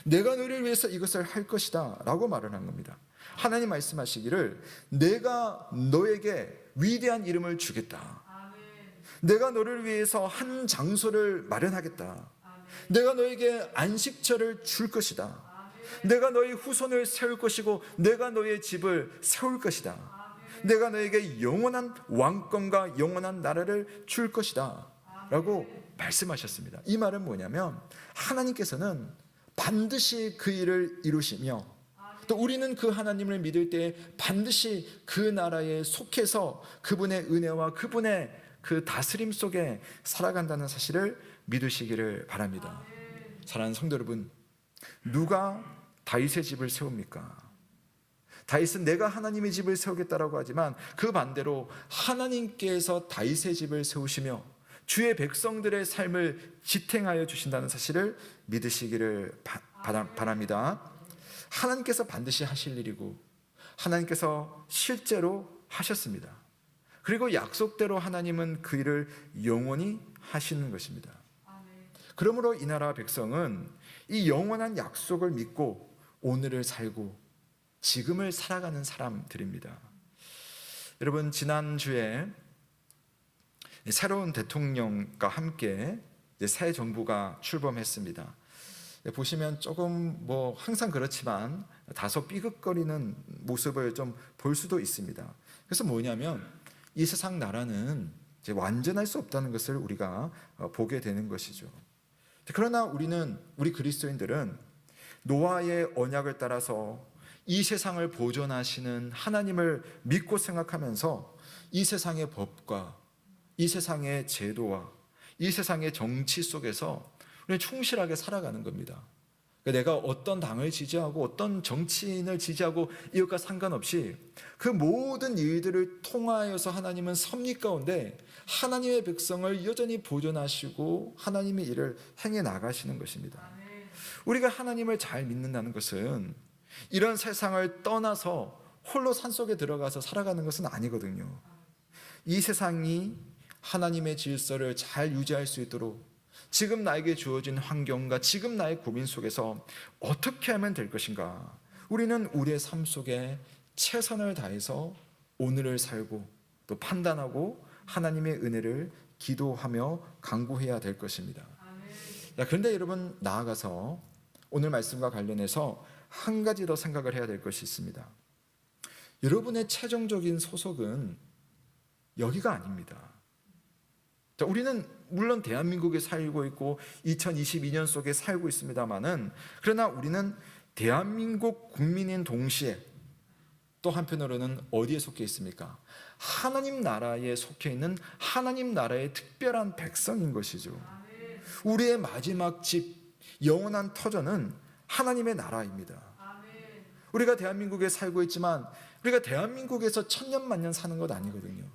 내가 너를 위해서 이것을 할 것이다 라고 말을 한 겁니다. 하나님 말씀하시기를 내가 너에게 위대한 이름을 주겠다, 내가 너를 위해서 한 장소를 마련하겠다, 내가 너에게 안식처를 줄 것이다, 내가 너의 후손을 세울 것이고 내가 너의 집을 세울 것이다, 내가 너에게 영원한 왕권과 영원한 나라를 줄 것이다 라고 말씀하셨습니다. 이 말은 뭐냐면 하나님께서는 반드시 그 일을 이루시며, 또 우리는 그 하나님을 믿을 때 반드시 그 나라에 속해서 그분의 은혜와 그분의 그 다스림 속에 살아간다는 사실을 믿으시기를 바랍니다. 사랑하는 성도 여러분, 누가 다윗의 집을 세웁니까? 다윗은 내가 하나님의 집을 세우겠다라고 하지만 그 반대로 하나님께서 다윗의 집을 세우시며 주의 백성들의 삶을 지탱하여 주신다는 사실을 믿으시기를 바랍니다. 하나님께서 반드시 하실 일이고 하나님께서 실제로 하셨습니다. 그리고 약속대로 하나님은 그 일을 영원히 하시는 것입니다. 그러므로 이 나라 백성은 이 영원한 약속을 믿고 오늘을 살고 지금을 살아가는 사람들입니다. 여러분, 지난주에 새로운 대통령과 함께 새 정부가 출범했습니다. 보시면 조금 항상 그렇지만 다소 삐걱거리는 모습을 좀 볼 수도 있습니다. 그래서 뭐냐면 이 세상 나라는 이제 완전할 수 없다는 것을 우리가 보게 되는 것이죠. 그러나 우리 그리스도인들은 노아의 언약을 따라서 이 세상을 보존하시는 하나님을 믿고 생각하면서 이 세상의 법과 이 세상의 제도와 이 세상의 정치 속에서 우리는 충실하게 살아가는 겁니다. 내가 어떤 당을 지지하고 어떤 정치인을 지지하고 이것과 상관없이 그 모든 일들을 통하여서 하나님은 섭리 가운데 하나님의 백성을 여전히 보존하시고 하나님의 일을 행해 나가시는 것입니다. 우리가 하나님을 잘 믿는다는 것은 이런 세상을 떠나서 홀로 산속에 들어가서 살아가는 것은 아니거든요. 이 세상이 하나님의 질서를 잘 유지할 수 있도록 지금 나에게 주어진 환경과 지금 나의 고민 속에서 어떻게 하면 될 것인가? 우리는 우리의 삶 속에 최선을 다해서 오늘을 살고 또 판단하고 하나님의 은혜를 기도하며 간구해야 될 것입니다. 그런데 여러분, 나아가서 오늘 말씀과 관련해서 한 가지 더 생각을 해야 될 것이 있습니다. 여러분의 최종적인 소속은 여기가 아닙니다. 우리는 물론 대한민국에 살고 있고 2022년 속에 살고 있습니다만은, 그러나 우리는 대한민국 국민인 동시에 또 한편으로는 어디에 속해 있습니까? 하나님 나라에 속해 있는 하나님 나라의 특별한 백성인 것이죠. 우리의 마지막 집, 영원한 터전은 하나님의 나라입니다. 우리가 대한민국에 살고 있지만 우리가 대한민국에서 천년만년 사는 것 아니거든요.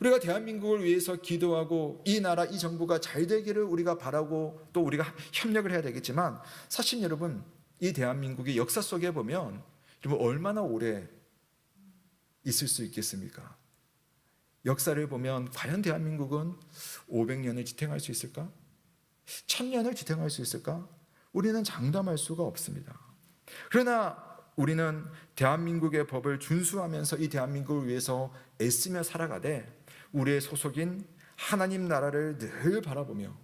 우리가 대한민국을 위해서 기도하고 이 나라, 이 정부가 잘 되기를 우리가 바라고 또 우리가 협력을 해야 되겠지만, 사실 여러분, 이 대한민국이 역사 속에 보면 여러분 얼마나 오래 있을 수 있겠습니까? 역사를 보면 과연 대한민국은 500년을 지탱할 수 있을까? 1000년을 지탱할 수 있을까? 우리는 장담할 수가 없습니다. 그러나 우리는 대한민국의 법을 준수하면서 이 대한민국을 위해서 애쓰며 살아가되 우리의 소속인 하나님 나라를 늘 바라보며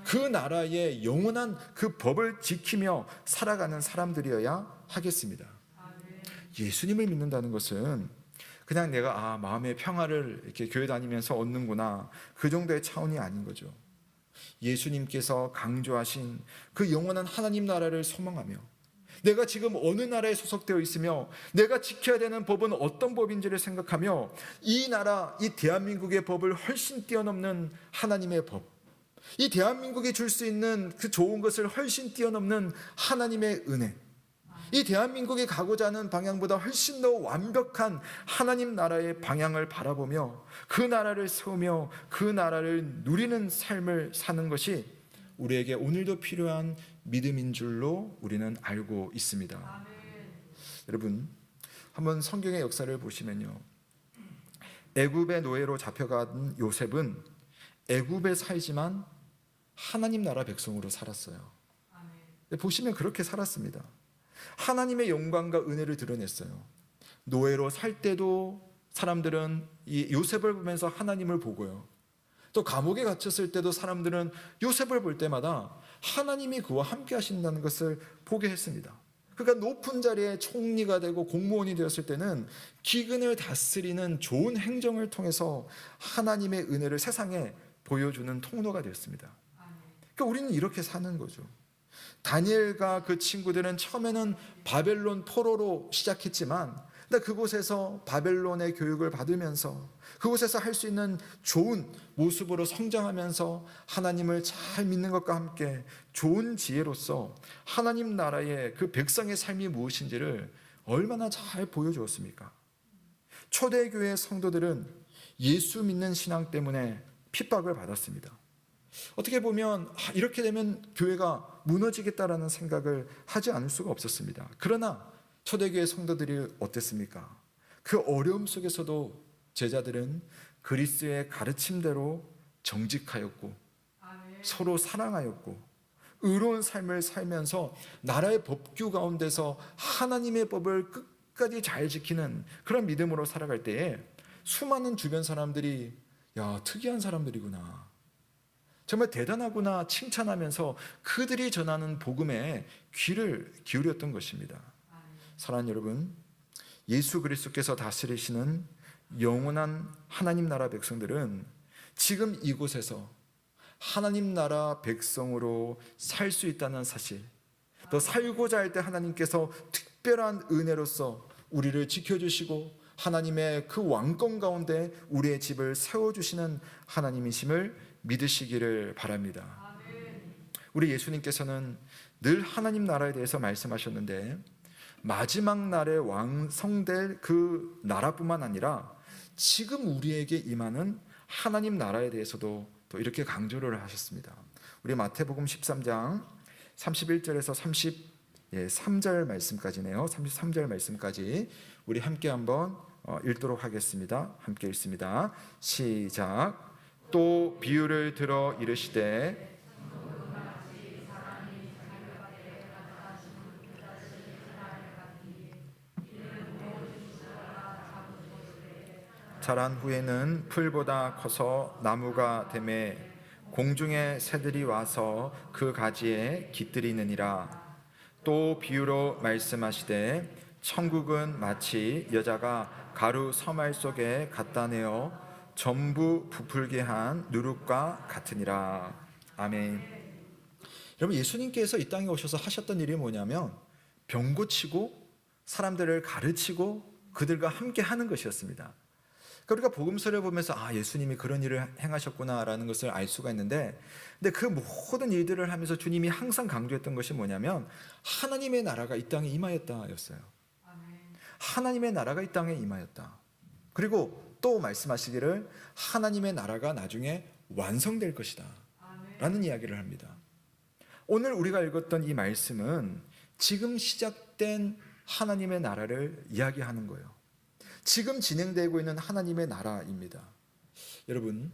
그 나라의 영원한 그 법을 지키며 살아가는 사람들이어야 하겠습니다. 예수님을 믿는다는 것은 그냥 내가 마음의 평화를 이렇게 교회 다니면서 얻는구나, 그 정도의 차원이 아닌 거죠. 예수님께서 강조하신 그 영원한 하나님 나라를 소망하며 내가 지금 어느 나라에 소속되어 있으며 내가 지켜야 되는 법은 어떤 법인지를 생각하며 이 나라, 이 대한민국의 법을 훨씬 뛰어넘는 하나님의 법, 이 대한민국이 줄 수 있는 그 좋은 것을 훨씬 뛰어넘는 하나님의 은혜, 이 대한민국이 가고자 하는 방향보다 훨씬 더 완벽한 하나님 나라의 방향을 바라보며 그 나라를 세우며 그 나라를 누리는 삶을 사는 것이 우리에게 오늘도 필요한 믿음인 줄로 우리는 알고 있습니다. 여러분, 한번 성경의 역사를 보시면요, 애굽의 노예로 잡혀간 요셉은 애굽에 살지만 하나님 나라 백성으로 살았어요. 보시면 그렇게 살았습니다. 하나님의 영광과 은혜를 드러냈어요. 노예로 살 때도 사람들은 이 요셉을 보면서 하나님을 보고요, 또 감옥에 갇혔을 때도 사람들은 요셉을 볼 때마다 하나님이 그와 함께 하신다는 것을 보게 했습니다. 그러니까 높은 자리에 총리가 되고 공무원이 되었을 때는 기근을 다스리는 좋은 행정을 통해서 하나님의 은혜를 세상에 보여주는 통로가 되었습니다. 그러니까 우리는 이렇게 사는 거죠. 다니엘과 그 친구들은 처음에는 바벨론 포로로 시작했지만 그곳에서 바벨론의 교육을 받으면서 그곳에서 할 수 있는 좋은 모습으로 성장하면서 하나님을 잘 믿는 것과 함께 좋은 지혜로서 하나님 나라의 그 백성의 삶이 무엇인지를 얼마나 잘 보여주었습니까? 초대교회 성도들은 예수 믿는 신앙 때문에 핍박을 받았습니다. 어떻게 보면 이렇게 되면 교회가 무너지겠다라는 생각을 하지 않을 수가 없었습니다. 그러나 초대교회 성도들이 어땠습니까? 그 어려움 속에서도 제자들은 그리스도의 가르침대로 정직하였고 서로 사랑하였고 의로운 삶을 살면서 나라의 법규 가운데서 하나님의 법을 끝까지 잘 지키는 그런 믿음으로 살아갈 때에 수많은 주변 사람들이 야, 특이한 사람들이구나, 정말 대단하구나 칭찬하면서 그들이 전하는 복음에 귀를 기울였던 것입니다. 사랑하는 여러분, 예수 그리스도께서 다스리시는 영원한 하나님 나라 백성들은 지금 이곳에서 하나님 나라 백성으로 살 수 있다는 사실, 또 살고자 할 때 하나님께서 특별한 은혜로서 우리를 지켜주시고 하나님의 그 왕권 가운데 우리의 집을 세워주시는 하나님이심을 믿으시기를 바랍니다. 우리 예수님께서는 늘 하나님 나라에 대해서 말씀하셨는데 마지막 날에 완성될 그 나라뿐만 아니라 지금 우리에게 임하는 하나님 나라에 대해서도 또 이렇게 강조를 하셨습니다. 우리 마태복음 13장 31절에서 33절 말씀까지네요. 33절 말씀까지 우리 함께 한번 읽도록 하겠습니다. 함께 읽습니다. 시작. 또 비유를 들어 이르시되 자란 후에는 풀보다 커서 나무가 되매 공중의 새들이 와서 그 가지에 깃들이느니라. 또 비유로 말씀하시되 천국은 마치 여자가 가루 서말 속에 갖다 내어 전부 부풀게 한 누룩과 같으니라. 아멘. 여러분, 예수님께서 이 땅에 오셔서 하셨던 일이 뭐냐면 병 고치고 사람들을 가르치고 그들과 함께 하는 것이었습니다. 그러니까 우리가 복음서를 보면서 예수님이 그런 일을 행하셨구나라는 것을 알 수가 있는데, 근데 그 모든 일들을 하면서 주님이 항상 강조했던 것이 뭐냐면 하나님의 나라가 이 땅에 임하였다였어요. 하나님의 나라가 이 땅에 임하였다. 그리고 또 말씀하시기를 하나님의 나라가 나중에 완성될 것이다 라는 이야기를 합니다. 오늘 우리가 읽었던 이 말씀은 지금 시작된 하나님의 나라를 이야기하는 거예요. 지금 진행되고 있는 하나님의 나라입니다. 여러분,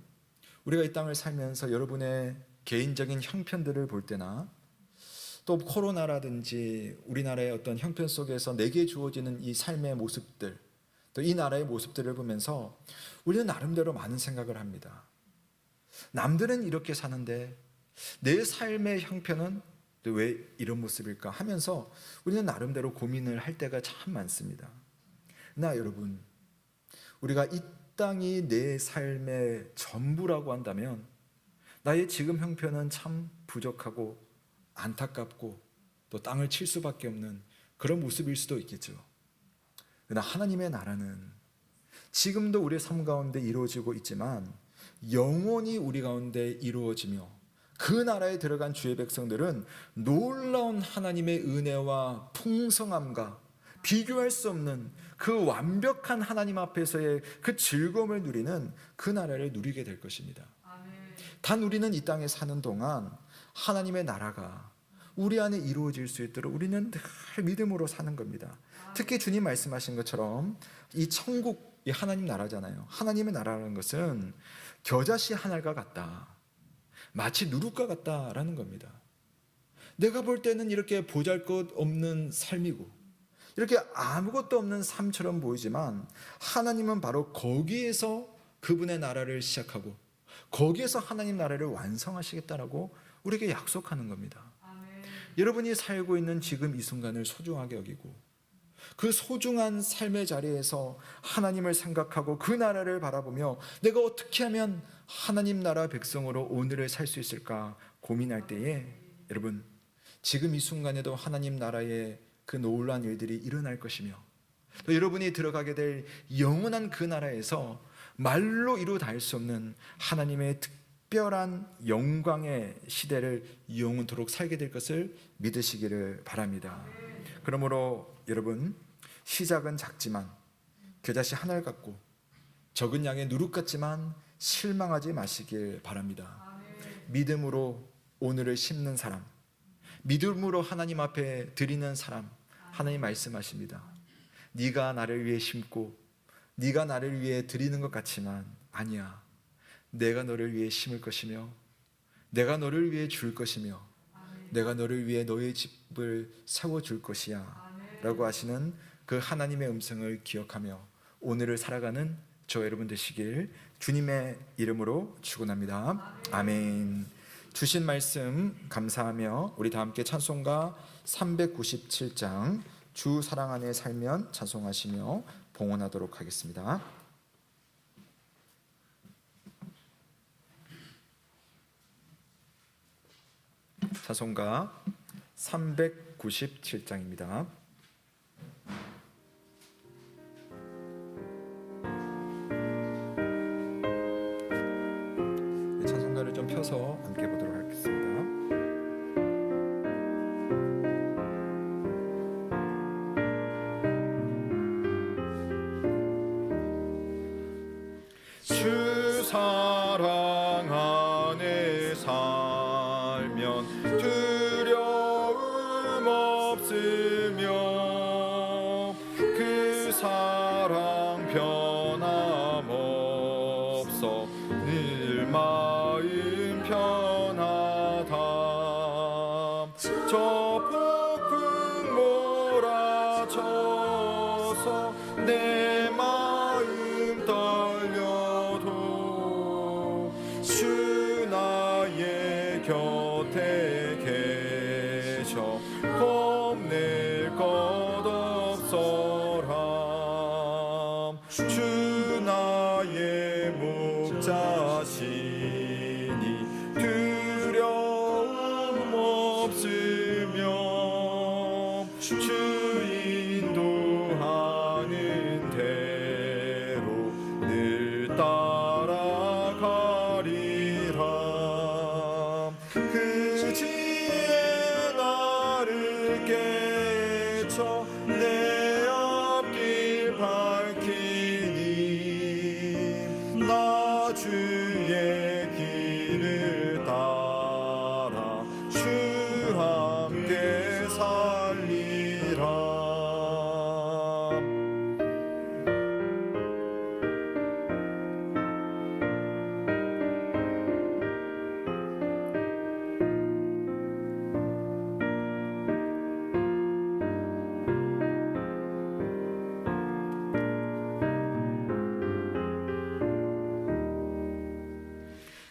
우리가 이 땅을 살면서 여러분의 개인적인 형편들을 볼 때나 또 코로나라든지 우리나라의 어떤 형편 속에서 내게 주어지는 이 삶의 모습들, 또 이 나라의 모습들을 보면서 우리는 나름대로 많은 생각을 합니다. 남들은 이렇게 사는데 내 삶의 형편은 왜 이런 모습일까 하면서 우리는 나름대로 고민을 할 때가 참 많습니다. 나 여러분, 우리가 이 땅이 내 삶의 전부라고 한다면 나의 지금 형편은 참 부족하고 안타깝고 또 땅을 칠 수밖에 없는 그런 모습일 수도 있겠죠. 그러나 하나님의 나라는 지금도 우리의 삶 가운데 이루어지고 있지만 영원히 우리 가운데 이루어지며 그 나라에 들어간 주의 백성들은 놀라운 하나님의 은혜와 풍성함과 비교할 수 없는 그 완벽한 하나님 앞에서의 그 즐거움을 누리는 그 나라를 누리게 될 것입니다. 단 우리는 이 땅에 사는 동안 하나님의 나라가 우리 안에 이루어질 수 있도록 우리는 늘 믿음으로 사는 겁니다. 특히 주님 말씀하신 것처럼 이 천국, 이 하나님 나라잖아요. 하나님의 나라라는 것은 겨자씨 하나가 같다, 마치 누룩과 같다라는 겁니다. 내가 볼 때는 이렇게 보잘것없는 삶이고 이렇게 아무것도 없는 삶처럼 보이지만 하나님은 바로 거기에서 그분의 나라를 시작하고 거기에서 하나님 나라를 완성하시겠다라고 우리에게 약속하는 겁니다. 여러분이 살고 있는 지금 이 순간을 소중하게 여기고 그 소중한 삶의 자리에서 하나님을 생각하고 그 나라를 바라보며 내가 어떻게 하면 하나님 나라 백성으로 오늘을 살 수 있을까 고민할 때에 여러분, 지금 이 순간에도 하나님 나라의 그 놀라운 일들이 일어날 것이며 또 여러분이 들어가게 될 영원한 그 나라에서 말로 이루 닿을 수 없는 하나님의 특별한 영광의 시대를 영원토록 살게 될 것을 믿으시기를 바랍니다. 그러므로 여러분, 시작은 작지만 겨자씨 하나를 갖고 적은 양의 누룩 같지만 실망하지 마시길 바랍니다. 믿음으로 오늘을 심는 사람, 믿음으로 하나님 앞에 드리는 사람, 하나님 말씀하십니다. 네가 나를 위해 심고 네가 나를 위해 드리는 것 같지만 아니야, 내가 너를 위해 심을 것이며 내가 너를 위해 줄 것이며 내가 너를 위해 너의 집을 세워줄 것이야 라고 하시는 그 하나님의 음성을 기억하며 오늘을 살아가는 저 여러분 되시길 주님의 이름으로 축원합니다. 아멘. 주신 말씀 감사하며 우리 다 함께 찬송가 397장 주 사랑 안에 살면 찬송하시며 봉헌하도록 하겠습니다. 찬송가 397장입니다. 찬송가를 좀 펴서 함께 보도록 하겠습니다. 사랑 안에 살면 두려움 없으며 그 사랑 변함없어 늘 마음 편하다. 저 폭풍 몰아쳐서 내 마음 떨려도 주 나의 곁에 계셔 겁낼 것 없어라. 주 나의 목자시니 두려움 없으며 주 인도하는 대로 늘 따라가리라. 그 지혜 나를 깨쳐 내 앞길 밝히니 나 주의 길을 따라 주 함께 살리라.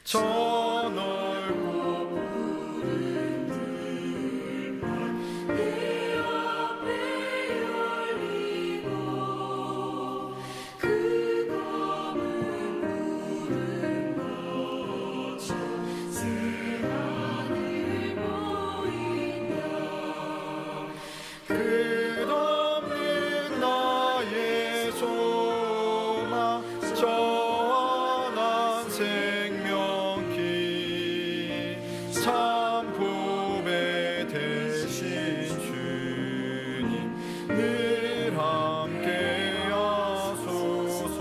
저 넓고 끝없는 나의 소망 저 환한 생명길 참 보배 되신 주님 늘 함께 하소서.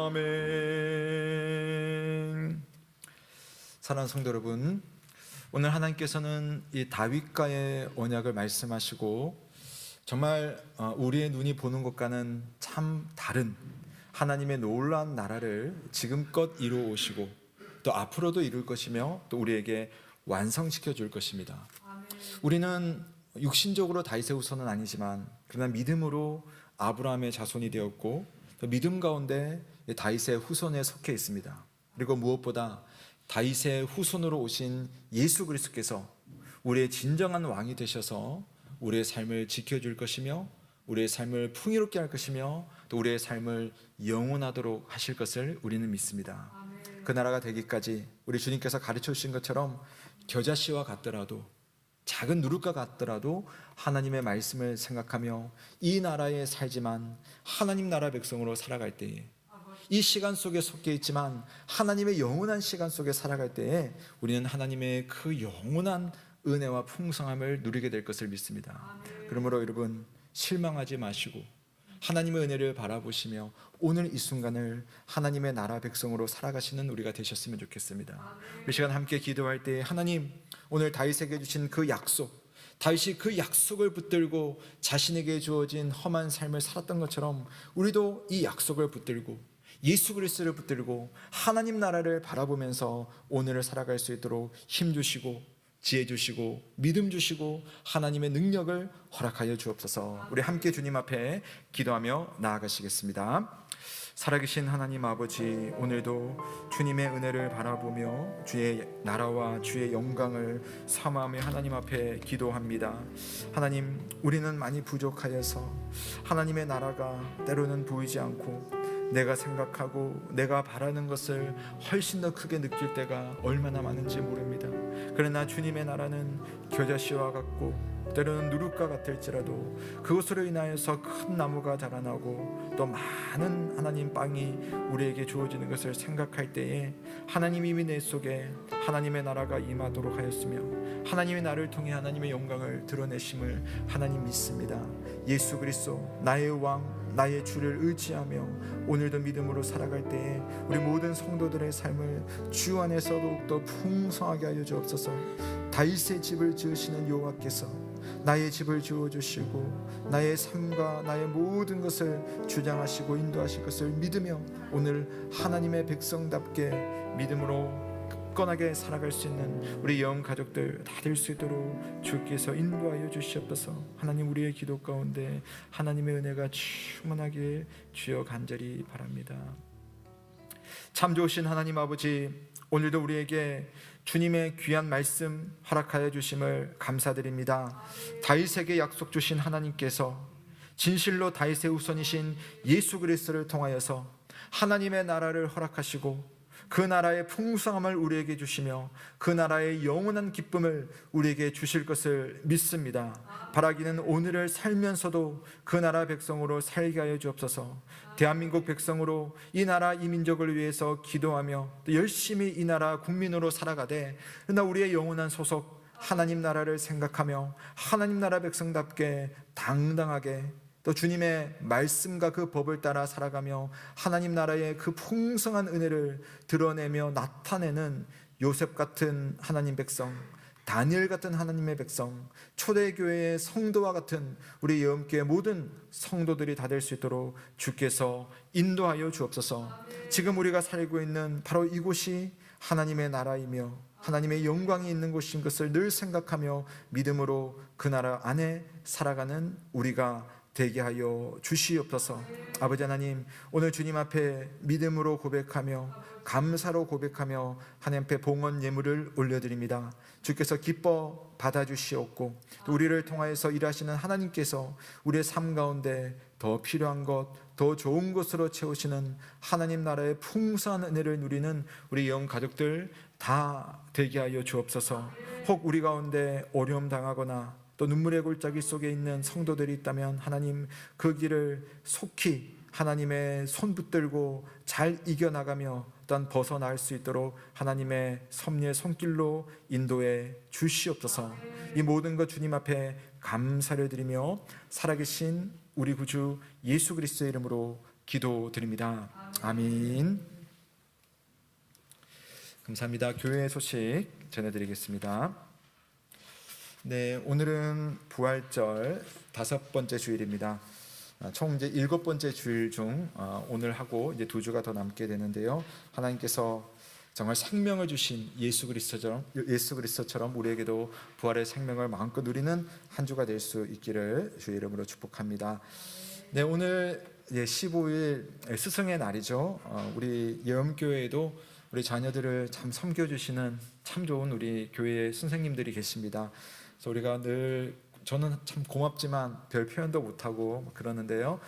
아멘. 사랑하는 성도 여러분, 오늘 하나님께서는 이 다윗과의 언약을 말씀하시고 정말 우리의 눈이 보는 것과는 참 다른 하나님의 놀라운 나라를 지금껏 이루어 오시고 또 앞으로도 이룰 것이며 또 우리에게 완성시켜 줄 것입니다. 우리는 육신적으로 다윗의 후손은 아니지만 그러나 믿음으로 아브라함의 자손이 되었고 또 믿음 가운데 다윗의 후손에 속해 있습니다. 그리고 무엇보다 다윗의 후손으로 오신 예수 그리스도께서 우리의 진정한 왕이 되셔서 우리의 삶을 지켜줄 것이며 우리의 삶을 풍요롭게 할 것이며 또 우리의 삶을 영원하도록 하실 것을 우리는 믿습니다. 그 나라가 되기까지 우리 주님께서 가르쳐 주신 것처럼 겨자씨와 같더라도 작은 누룩과 같더라도 하나님의 말씀을 생각하며 이 나라에 살지만 하나님 나라 백성으로 살아갈 때에 이 시간 속에 속해 있지만 하나님의 영원한 시간 속에 살아갈 때에 우리는 하나님의 그 영원한 은혜와 풍성함을 누리게 될 것을 믿습니다. 그러므로 여러분 실망하지 마시고 하나님의 은혜를 바라보시며 오늘 이 순간을 하나님의 나라 백성으로 살아가시는 우리가 되셨으면 좋겠습니다. 이 시간 함께 기도할 때 하나님 오늘 다윗에게 주신 그 약속, 다윗이 그 약속을 붙들고 자신에게 주어진 험한 삶을 살았던 것처럼 우리도 이 약속을 붙들고 예수 그리스도를 붙들고 하나님 나라를 바라보면서 오늘을 살아갈 수 있도록 힘 주시고 지혜 주시고 믿음 주시고 하나님의 능력을 허락하여 주옵소서. 우리 함께 주님 앞에 기도하며 나아가시겠습니다. 살아계신 하나님 아버지, 오늘도 주님의 은혜를 바라보며 주의 나라와 주의 영광을 사모하며 하나님 앞에 기도합니다. 하나님, 우리는 많이 부족하여서 하나님의 나라가 때로는 보이지 않고 내가 생각하고 내가 바라는 것을 훨씬 더 크게 느낄 때가 얼마나 많은지 모릅니다. 그러나 주님의 나라는 겨자씨와 같고 때로는 누룩과 같을지라도 그것으로 인하여서 큰 나무가 자라나고 또 많은 하나님 빵이 우리에게 주어지는 것을 생각할 때에 하나님 이미 내 속에 하나님의 나라가 임하도록 하였으며 하나님의 나를 통해 하나님의 영광을 드러내심을 하나님 믿습니다. 예수 그리스도 나의 왕 나의 주를 의지하며 오늘도 믿음으로 살아갈 때에 우리 모든 성도들의 삶을 주 안에서 더욱더 풍성하게 하여 주옵소서. 다윗의 집을 지으시는 여호와께서 나의 집을 지어주시고 나의 삶과 나의 모든 것을 주장하시고 인도하실 것을 믿으며 오늘 하나님의 백성답게 믿음으로 굳건하게 살아갈 수 있는 우리 영 가족들 다 될 수 있도록 주께서 인도하여 주시옵소서. 하나님, 우리의 기도 가운데 하나님의 은혜가 충만하게 주여 간절히 바랍니다. 참 좋으신 하나님 아버지, 오늘도 우리에게 주님의 귀한 말씀 허락하여 주심을 감사드립니다. 다윗에게 약속 주신 하나님께서 진실로 다윗의 후손이신 예수 그리스도를 통하여서 하나님의 나라를 허락하시고 그 나라의 풍성함을 우리에게 주시며 그 나라의 영원한 기쁨을 우리에게 주실 것을 믿습니다. 바라기는 오늘을 살면서도 그 나라 백성으로 살게 하여 주옵소서. 대한민국 백성으로 이 나라 이 민족을 위해서 기도하며 또 열심히 이 나라 국민으로 살아가되, 그러나 우리의 영원한 소속 하나님 나라를 생각하며 하나님 나라 백성답게 당당하게 또 주님의 말씀과 그 법을 따라 살아가며 하나님 나라의 그 풍성한 은혜를 드러내며 나타내는 요셉 같은 하나님 백성, 다니엘 같은 하나님의 백성, 초대교회의 성도와 같은 우리 예언교회 모든 성도들이 다 될 수 있도록 주께서 인도하여 주옵소서. 지금 우리가 살고 있는 바로 이곳이 하나님의 나라이며 하나님의 영광이 있는 곳인 것을 늘 생각하며 믿음으로 그 나라 안에 살아가는 우리가 되게 하여 주시옵소서. 아버지 하나님, 오늘 주님 앞에 믿음으로 고백하며 감사로 고백하며 하나님 앞에 봉헌 예물을 올려드립니다. 주께서 기뻐 받아주시옵고 또 우리를 통하여서 일하시는 하나님께서 우리의 삶 가운데 더 필요한 것, 더 좋은 것으로 채우시는 하나님 나라의 풍성한 은혜를 누리는 우리 영 가족들 다 되게 하여 주옵소서. 혹 우리 가운데 어려움 당하거나 또 눈물의 골짜기 속에 있는 성도들이 있다면 하나님, 그 길을 속히 하나님의 손 붙들고 잘 이겨나가며 또한 벗어날 수 있도록 하나님의 섭리의 손길로 인도해 주시옵소서. 이 모든 것 주님 앞에 감사를 드리며 살아계신 우리 구주 예수 그리스도의 이름으로 기도드립니다. 아멘. 감사합니다. 교회 소식 전해드리겠습니다. 네, 오늘은 부활절 5번째 주일입니다. 총 이제 7번째 주일 중 오늘 하고 이제 2주가 더 남게 되는데요. 하나님께서 정말 생명을 주신 예수 그리스도처럼 우리에게도 부활의 생명을 마음껏 누리는 한 주가 될 수 있기를 주의 이름으로 축복합니다. 네, 오늘 15일 스승의 날이죠. 우리 예언교회에도 우리 자녀들을 참 섬겨주시는 참 좋은 우리 교회의 선생님들이 계십니다. 그래서 우리가 늘, 저는 참 고맙지만 별 표현도 못하고 그러는데요.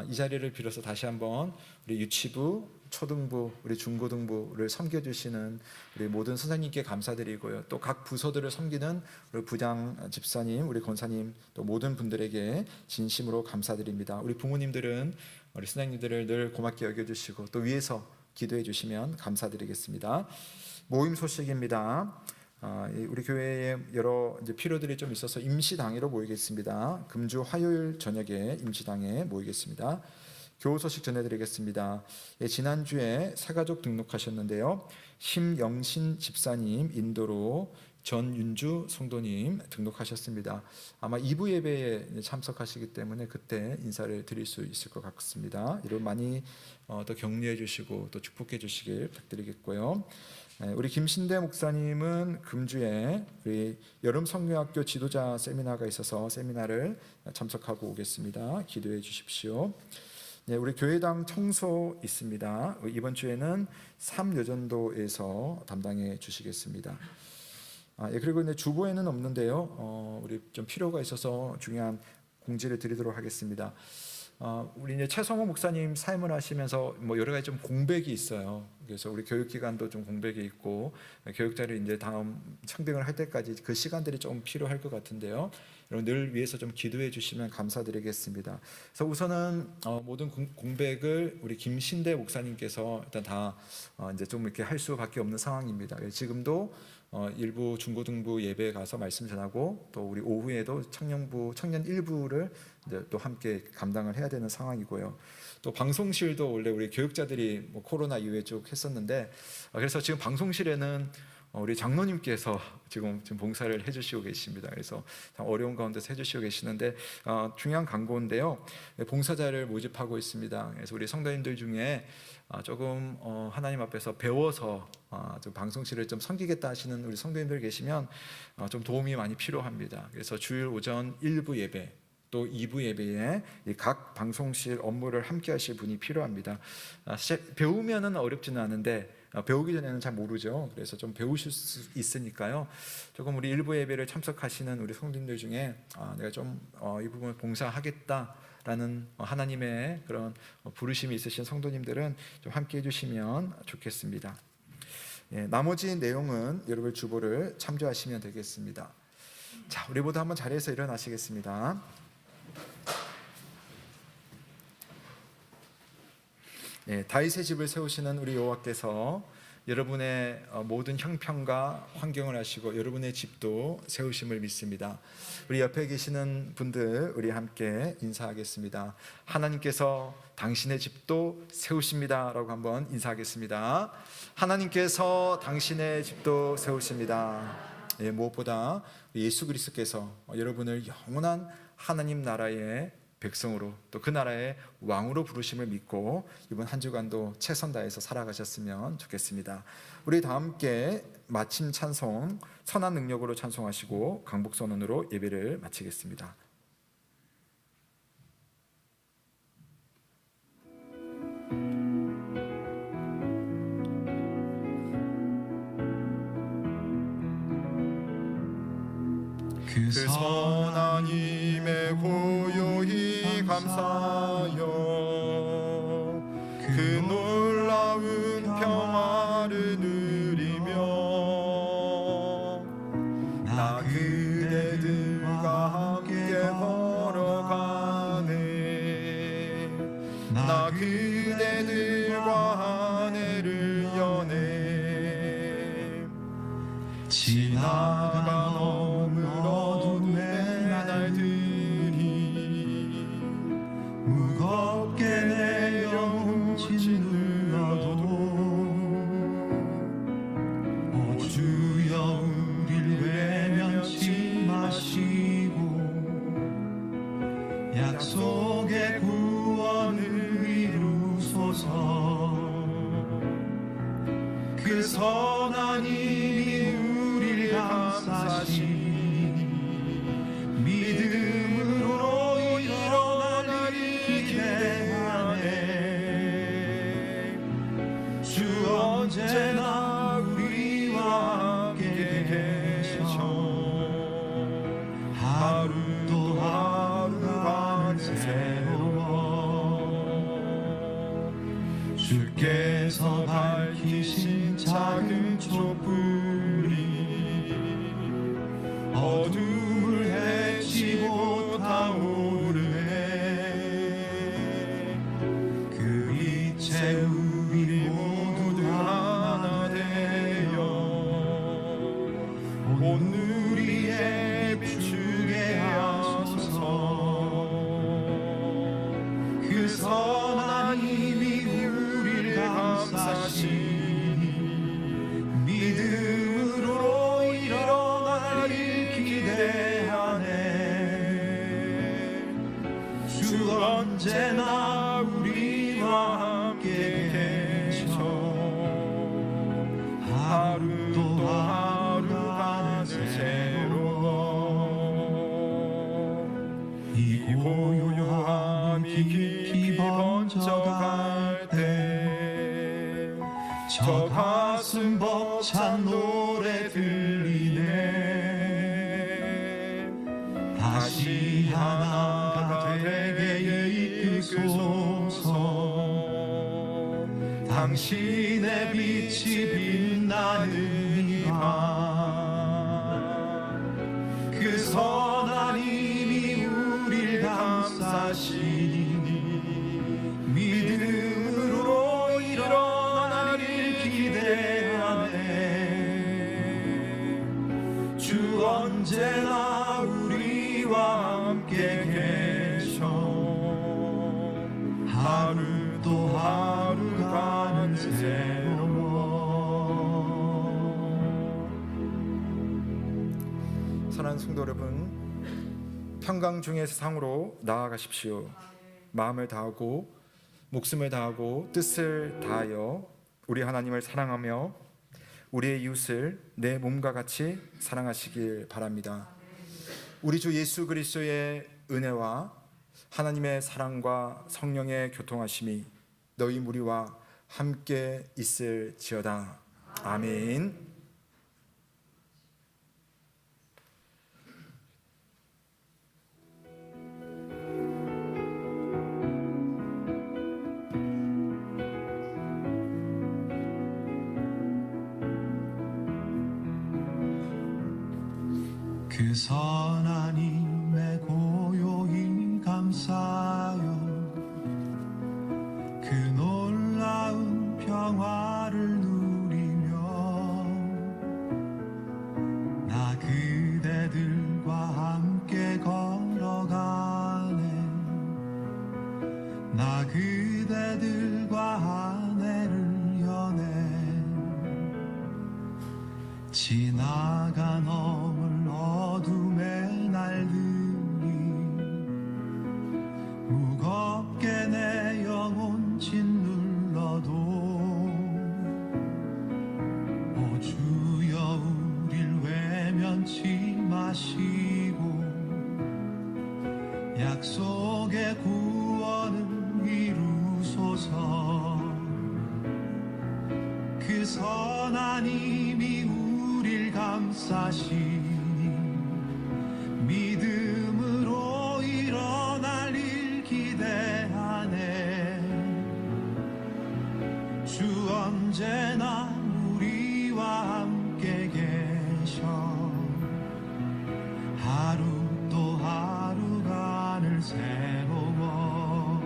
이 자리를 빌어서 다시 한번 우리 유치부, 초등부, 우리 중고등부를 섬겨주시는 우리 모든 선생님께 감사드리고요. 또 각 부서들을 섬기는 우리 부장 집사님, 우리 권사님, 또 모든 분들에게 진심으로 감사드립니다. 우리 부모님들은 우리 선생님들을 늘 고맙게 여겨주시고 또 위에서 기도해 주시면 감사드리겠습니다. 모임 소식입니다. 우리 교회에 여러 이제 필요들이 좀 있어서 임시당회로 모이겠습니다. 금주 화요일 저녁에 임시당회 모이겠습니다. 교우 소식 전해드리겠습니다. 지난주에 새가족 등록하셨는데요. 심영신 집사님 인도로 전윤주 성도님 등록하셨습니다. 아마 2부 예배에 참석하시기 때문에 그때 인사를 드릴 수 있을 것 같습니다. 이를 많이 더 격려해 주시고 또 축복해 주시길 부탁드리겠고요. 우리 김신대 목사님은 금주에 우리 여름 성교학교 지도자 세미나가 있어서 세미나를 참석하고 오겠습니다. 기도해 주십시오. 네, 우리 교회당 청소 있습니다. 이번 주에는 3여전도에서 담당해 주시겠습니다. 그리고 이제 주보에는 없는데요. 우리 좀 필요가 있어서 중요한 공지를 드리도록 하겠습니다. 우리 이제 최성호 목사님 사임을 하시면서 뭐 여러 가지 좀 공백이 있어요. 그래서 우리 교육기관도 좀 공백이 있고 교육자를 이제 다음 청빙을 할 때까지 그 시간들이 좀 필요할 것 같은데요. 여러분 늘 위해서 좀 기도해 주시면 감사드리겠습니다. 그래서 우선은 모든 공백을 우리 김신대 목사님께서 일단 다 이제 좀 이렇게 할 수밖에 없는 상황입니다. 지금도 일부 중고등부 예배에 가서 말씀 전하고 또 우리 오후에도 청년 일부를 이제 또 함께 감당을 해야 되는 상황이고요. 또 방송실도 원래 우리 교육자들이 뭐 코로나 이후에 쭉 했었는데 그래서 지금 방송실에는 우리 장로님께서 지금 봉사를 해주시고 계십니다. 그래서 참 어려운 가운데서 해주시고 계시는데 중요한 광고인데요. 봉사자를 모집하고 있습니다. 그래서 우리 성도님들 중에 조금 하나님 앞에서 배워서 좀 방송실을 좀 섬기겠다 하시는 우리 성도님들 계시면 좀 도움이 많이 필요합니다. 그래서 주일 오전 1부 예배 또 2부 예배에 각 방송실 업무를 함께 하실 분이 필요합니다. 배우면은 어렵지는 않은데 배우기 전에는 잘 모르죠. 그래서 좀 배우실 수 있으니까요. 조금 우리 일부 예배를 참석하시는 우리 성도님들 중에 내가 좀 이 부분을 봉사하겠다라는 하나님의 그런 부르심이 있으신 성도님들은 좀 함께 해주시면 좋겠습니다. 나머지 내용은 여러분 주보를 참조하시면 되겠습니다. 자, 우리 모두 한번 자리에서 일어나시겠습니다. 다윗의 집을 세우시는 우리 여호와께서 여러분의 모든 형편과 환경을 아시고 여러분의 집도 세우심을 믿습니다. 우리 옆에 계시는 분들 우리 함께 인사하겠습니다. 하나님께서 당신의 집도 세우십니다 라고 한번 인사하겠습니다. 하나님께서 당신의 집도 세우십니다. 무엇보다 예수 그리스도께서 여러분을 영원한 하나님 나라의 백성으로 또 그 나라의 왕으로 부르심을 믿고 이번 한 주간도 최선 다해서 살아가셨으면 좋겠습니다. 우리 다 함께 마침 찬송 선한 능력으로 찬송하시고 강복 선언으로 예배를 마치겠습니다. 그 선하님의 고요히 감사하여 그 놀라운 평화를 누리며 나 그대들과 함께 걸어가네. 나 그대들과 한 해를 여네. 지나간 어둠의 날들이 무겁게 내 영혼 짓눌러도 오 주여 우릴 외면치 마시고 약속의 구원을 이루소서. 그 선한 이미 우릴 감싸시 믿음으로 일어날 기대하네. 주 언제나 우리와 함께 계셔 하루 또 하루가 새로워. 주께서 밝히신 작은 촛불이 어둠을 헤치고 타오르네. 그 빛에 우리 모두 하나 되어 온누리에 비추게 하소서. 그 선한 힘이 우리를 감싸시니 믿음으로 일어날 기대하네. 주 언제나 우리와 함께 계셔 하루 또 하루가 새로워. 이 고요함이 깊이 번져갈 때 저 가슴 벅찬 노래 들리네. 다시 하나가 되게 이끄소서. 당신의 빛이 빛나는 이 밤 그 선한 힘이 우릴 감싸시니 믿음으로 일어나길 기대하네 주 언제나 우리와 함께 계셔 하루 또 하루가 새로워 사랑하는 성도 여러분, 평강 중의 세상으로 나아가십시오. 마음을 다하고 목숨을 다하고 뜻을 다하여 우리 하나님을 사랑하며 우리의 이웃을 내 몸과 같이 사랑하시길 바랍니다. 우리 주 예수 그리스도의 은혜와 하나님의 사랑과 성령의 교통하심이 너희 무리와 함께 있을지어다. 아멘. 그 선한 힘에 고요히 감사하여 그 놀라운 평화를 누리며 나 그대들과 함께 걸어가네 나 그대들과 아내를 여네 지나간 어둠의 날들이 무겁게 내 영혼 짓눌러도 오 주여 우릴 외면치 마시고 약속의 구원을 이루소서 그 선한 힘이 우릴 감싸시 믿음으로 일어날 일 기대하네 주 언제나 우리와 함께 계셔 하루 또 하루가 늘 새로워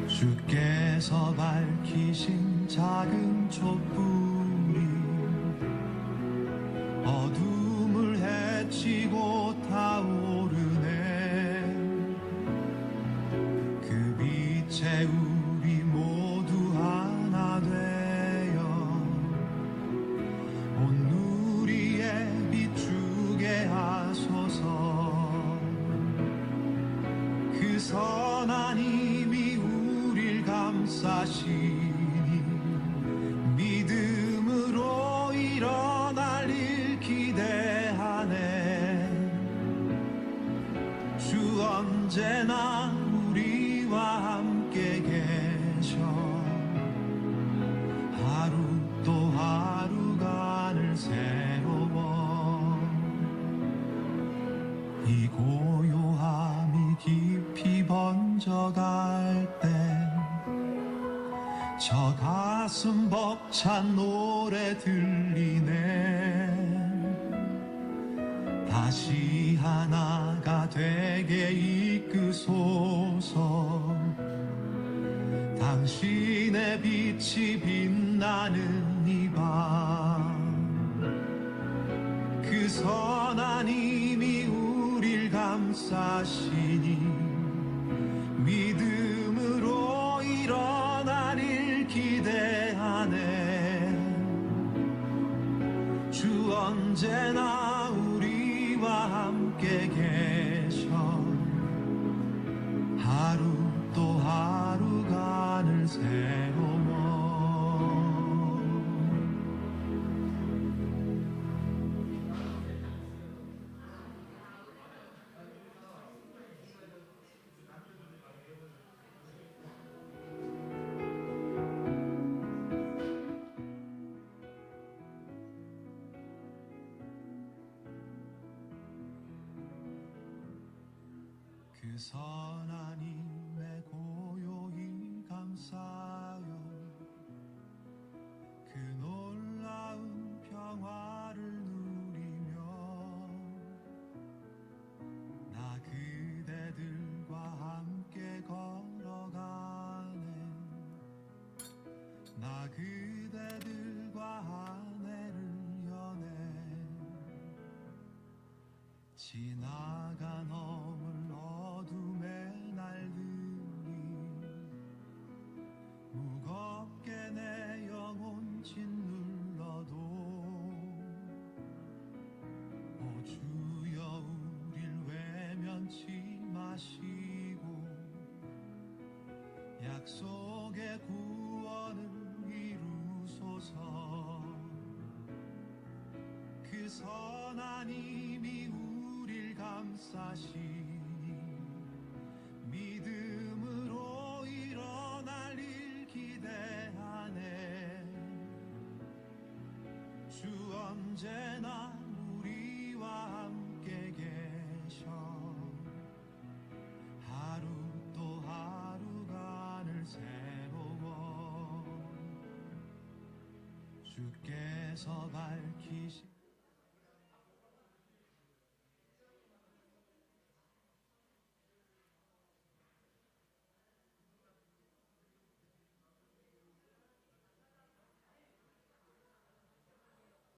주께서 밝히신 작은 촛불이 어둠을 헤치고 타오르네 그 빛에 우리 모두 하나 되어 온 누리에 비추게 하소서 그 선한 힘이 우릴 감싸시니 믿음으로 일어날 일 기대하네 주 언제나 우리와 함께 계셔 하루 또 하루가 늘 새로워 이 고요함이 깊이 번져갈 때 저 가슴 벅찬 노래 들리네 다시 하나가 되게 이끄소서 당신의 빛이 빛나는 이 밤 그 선한 힘이 우릴 감싸시니 믿음으로 일어날 일 기대하네 주 언제나 우리와 함께 계셔 하루 또 하루가 늘 새로워 그 선한 힘에 고요히 감사 나 그대들과 아내를 연해 지나간 어물 어둠의 날들이 무겁게 내 영혼 짓눌러도 오 주여 우릴 외면치 마시고 약속의 구원을 이루소서. 그 선한 힘이 우릴 감싸시니 믿음으로 일어날 일 기대하네. 주 언제나 우리와 함께 계셔. 하루 또 하루간을 새로워 주께서 밝히신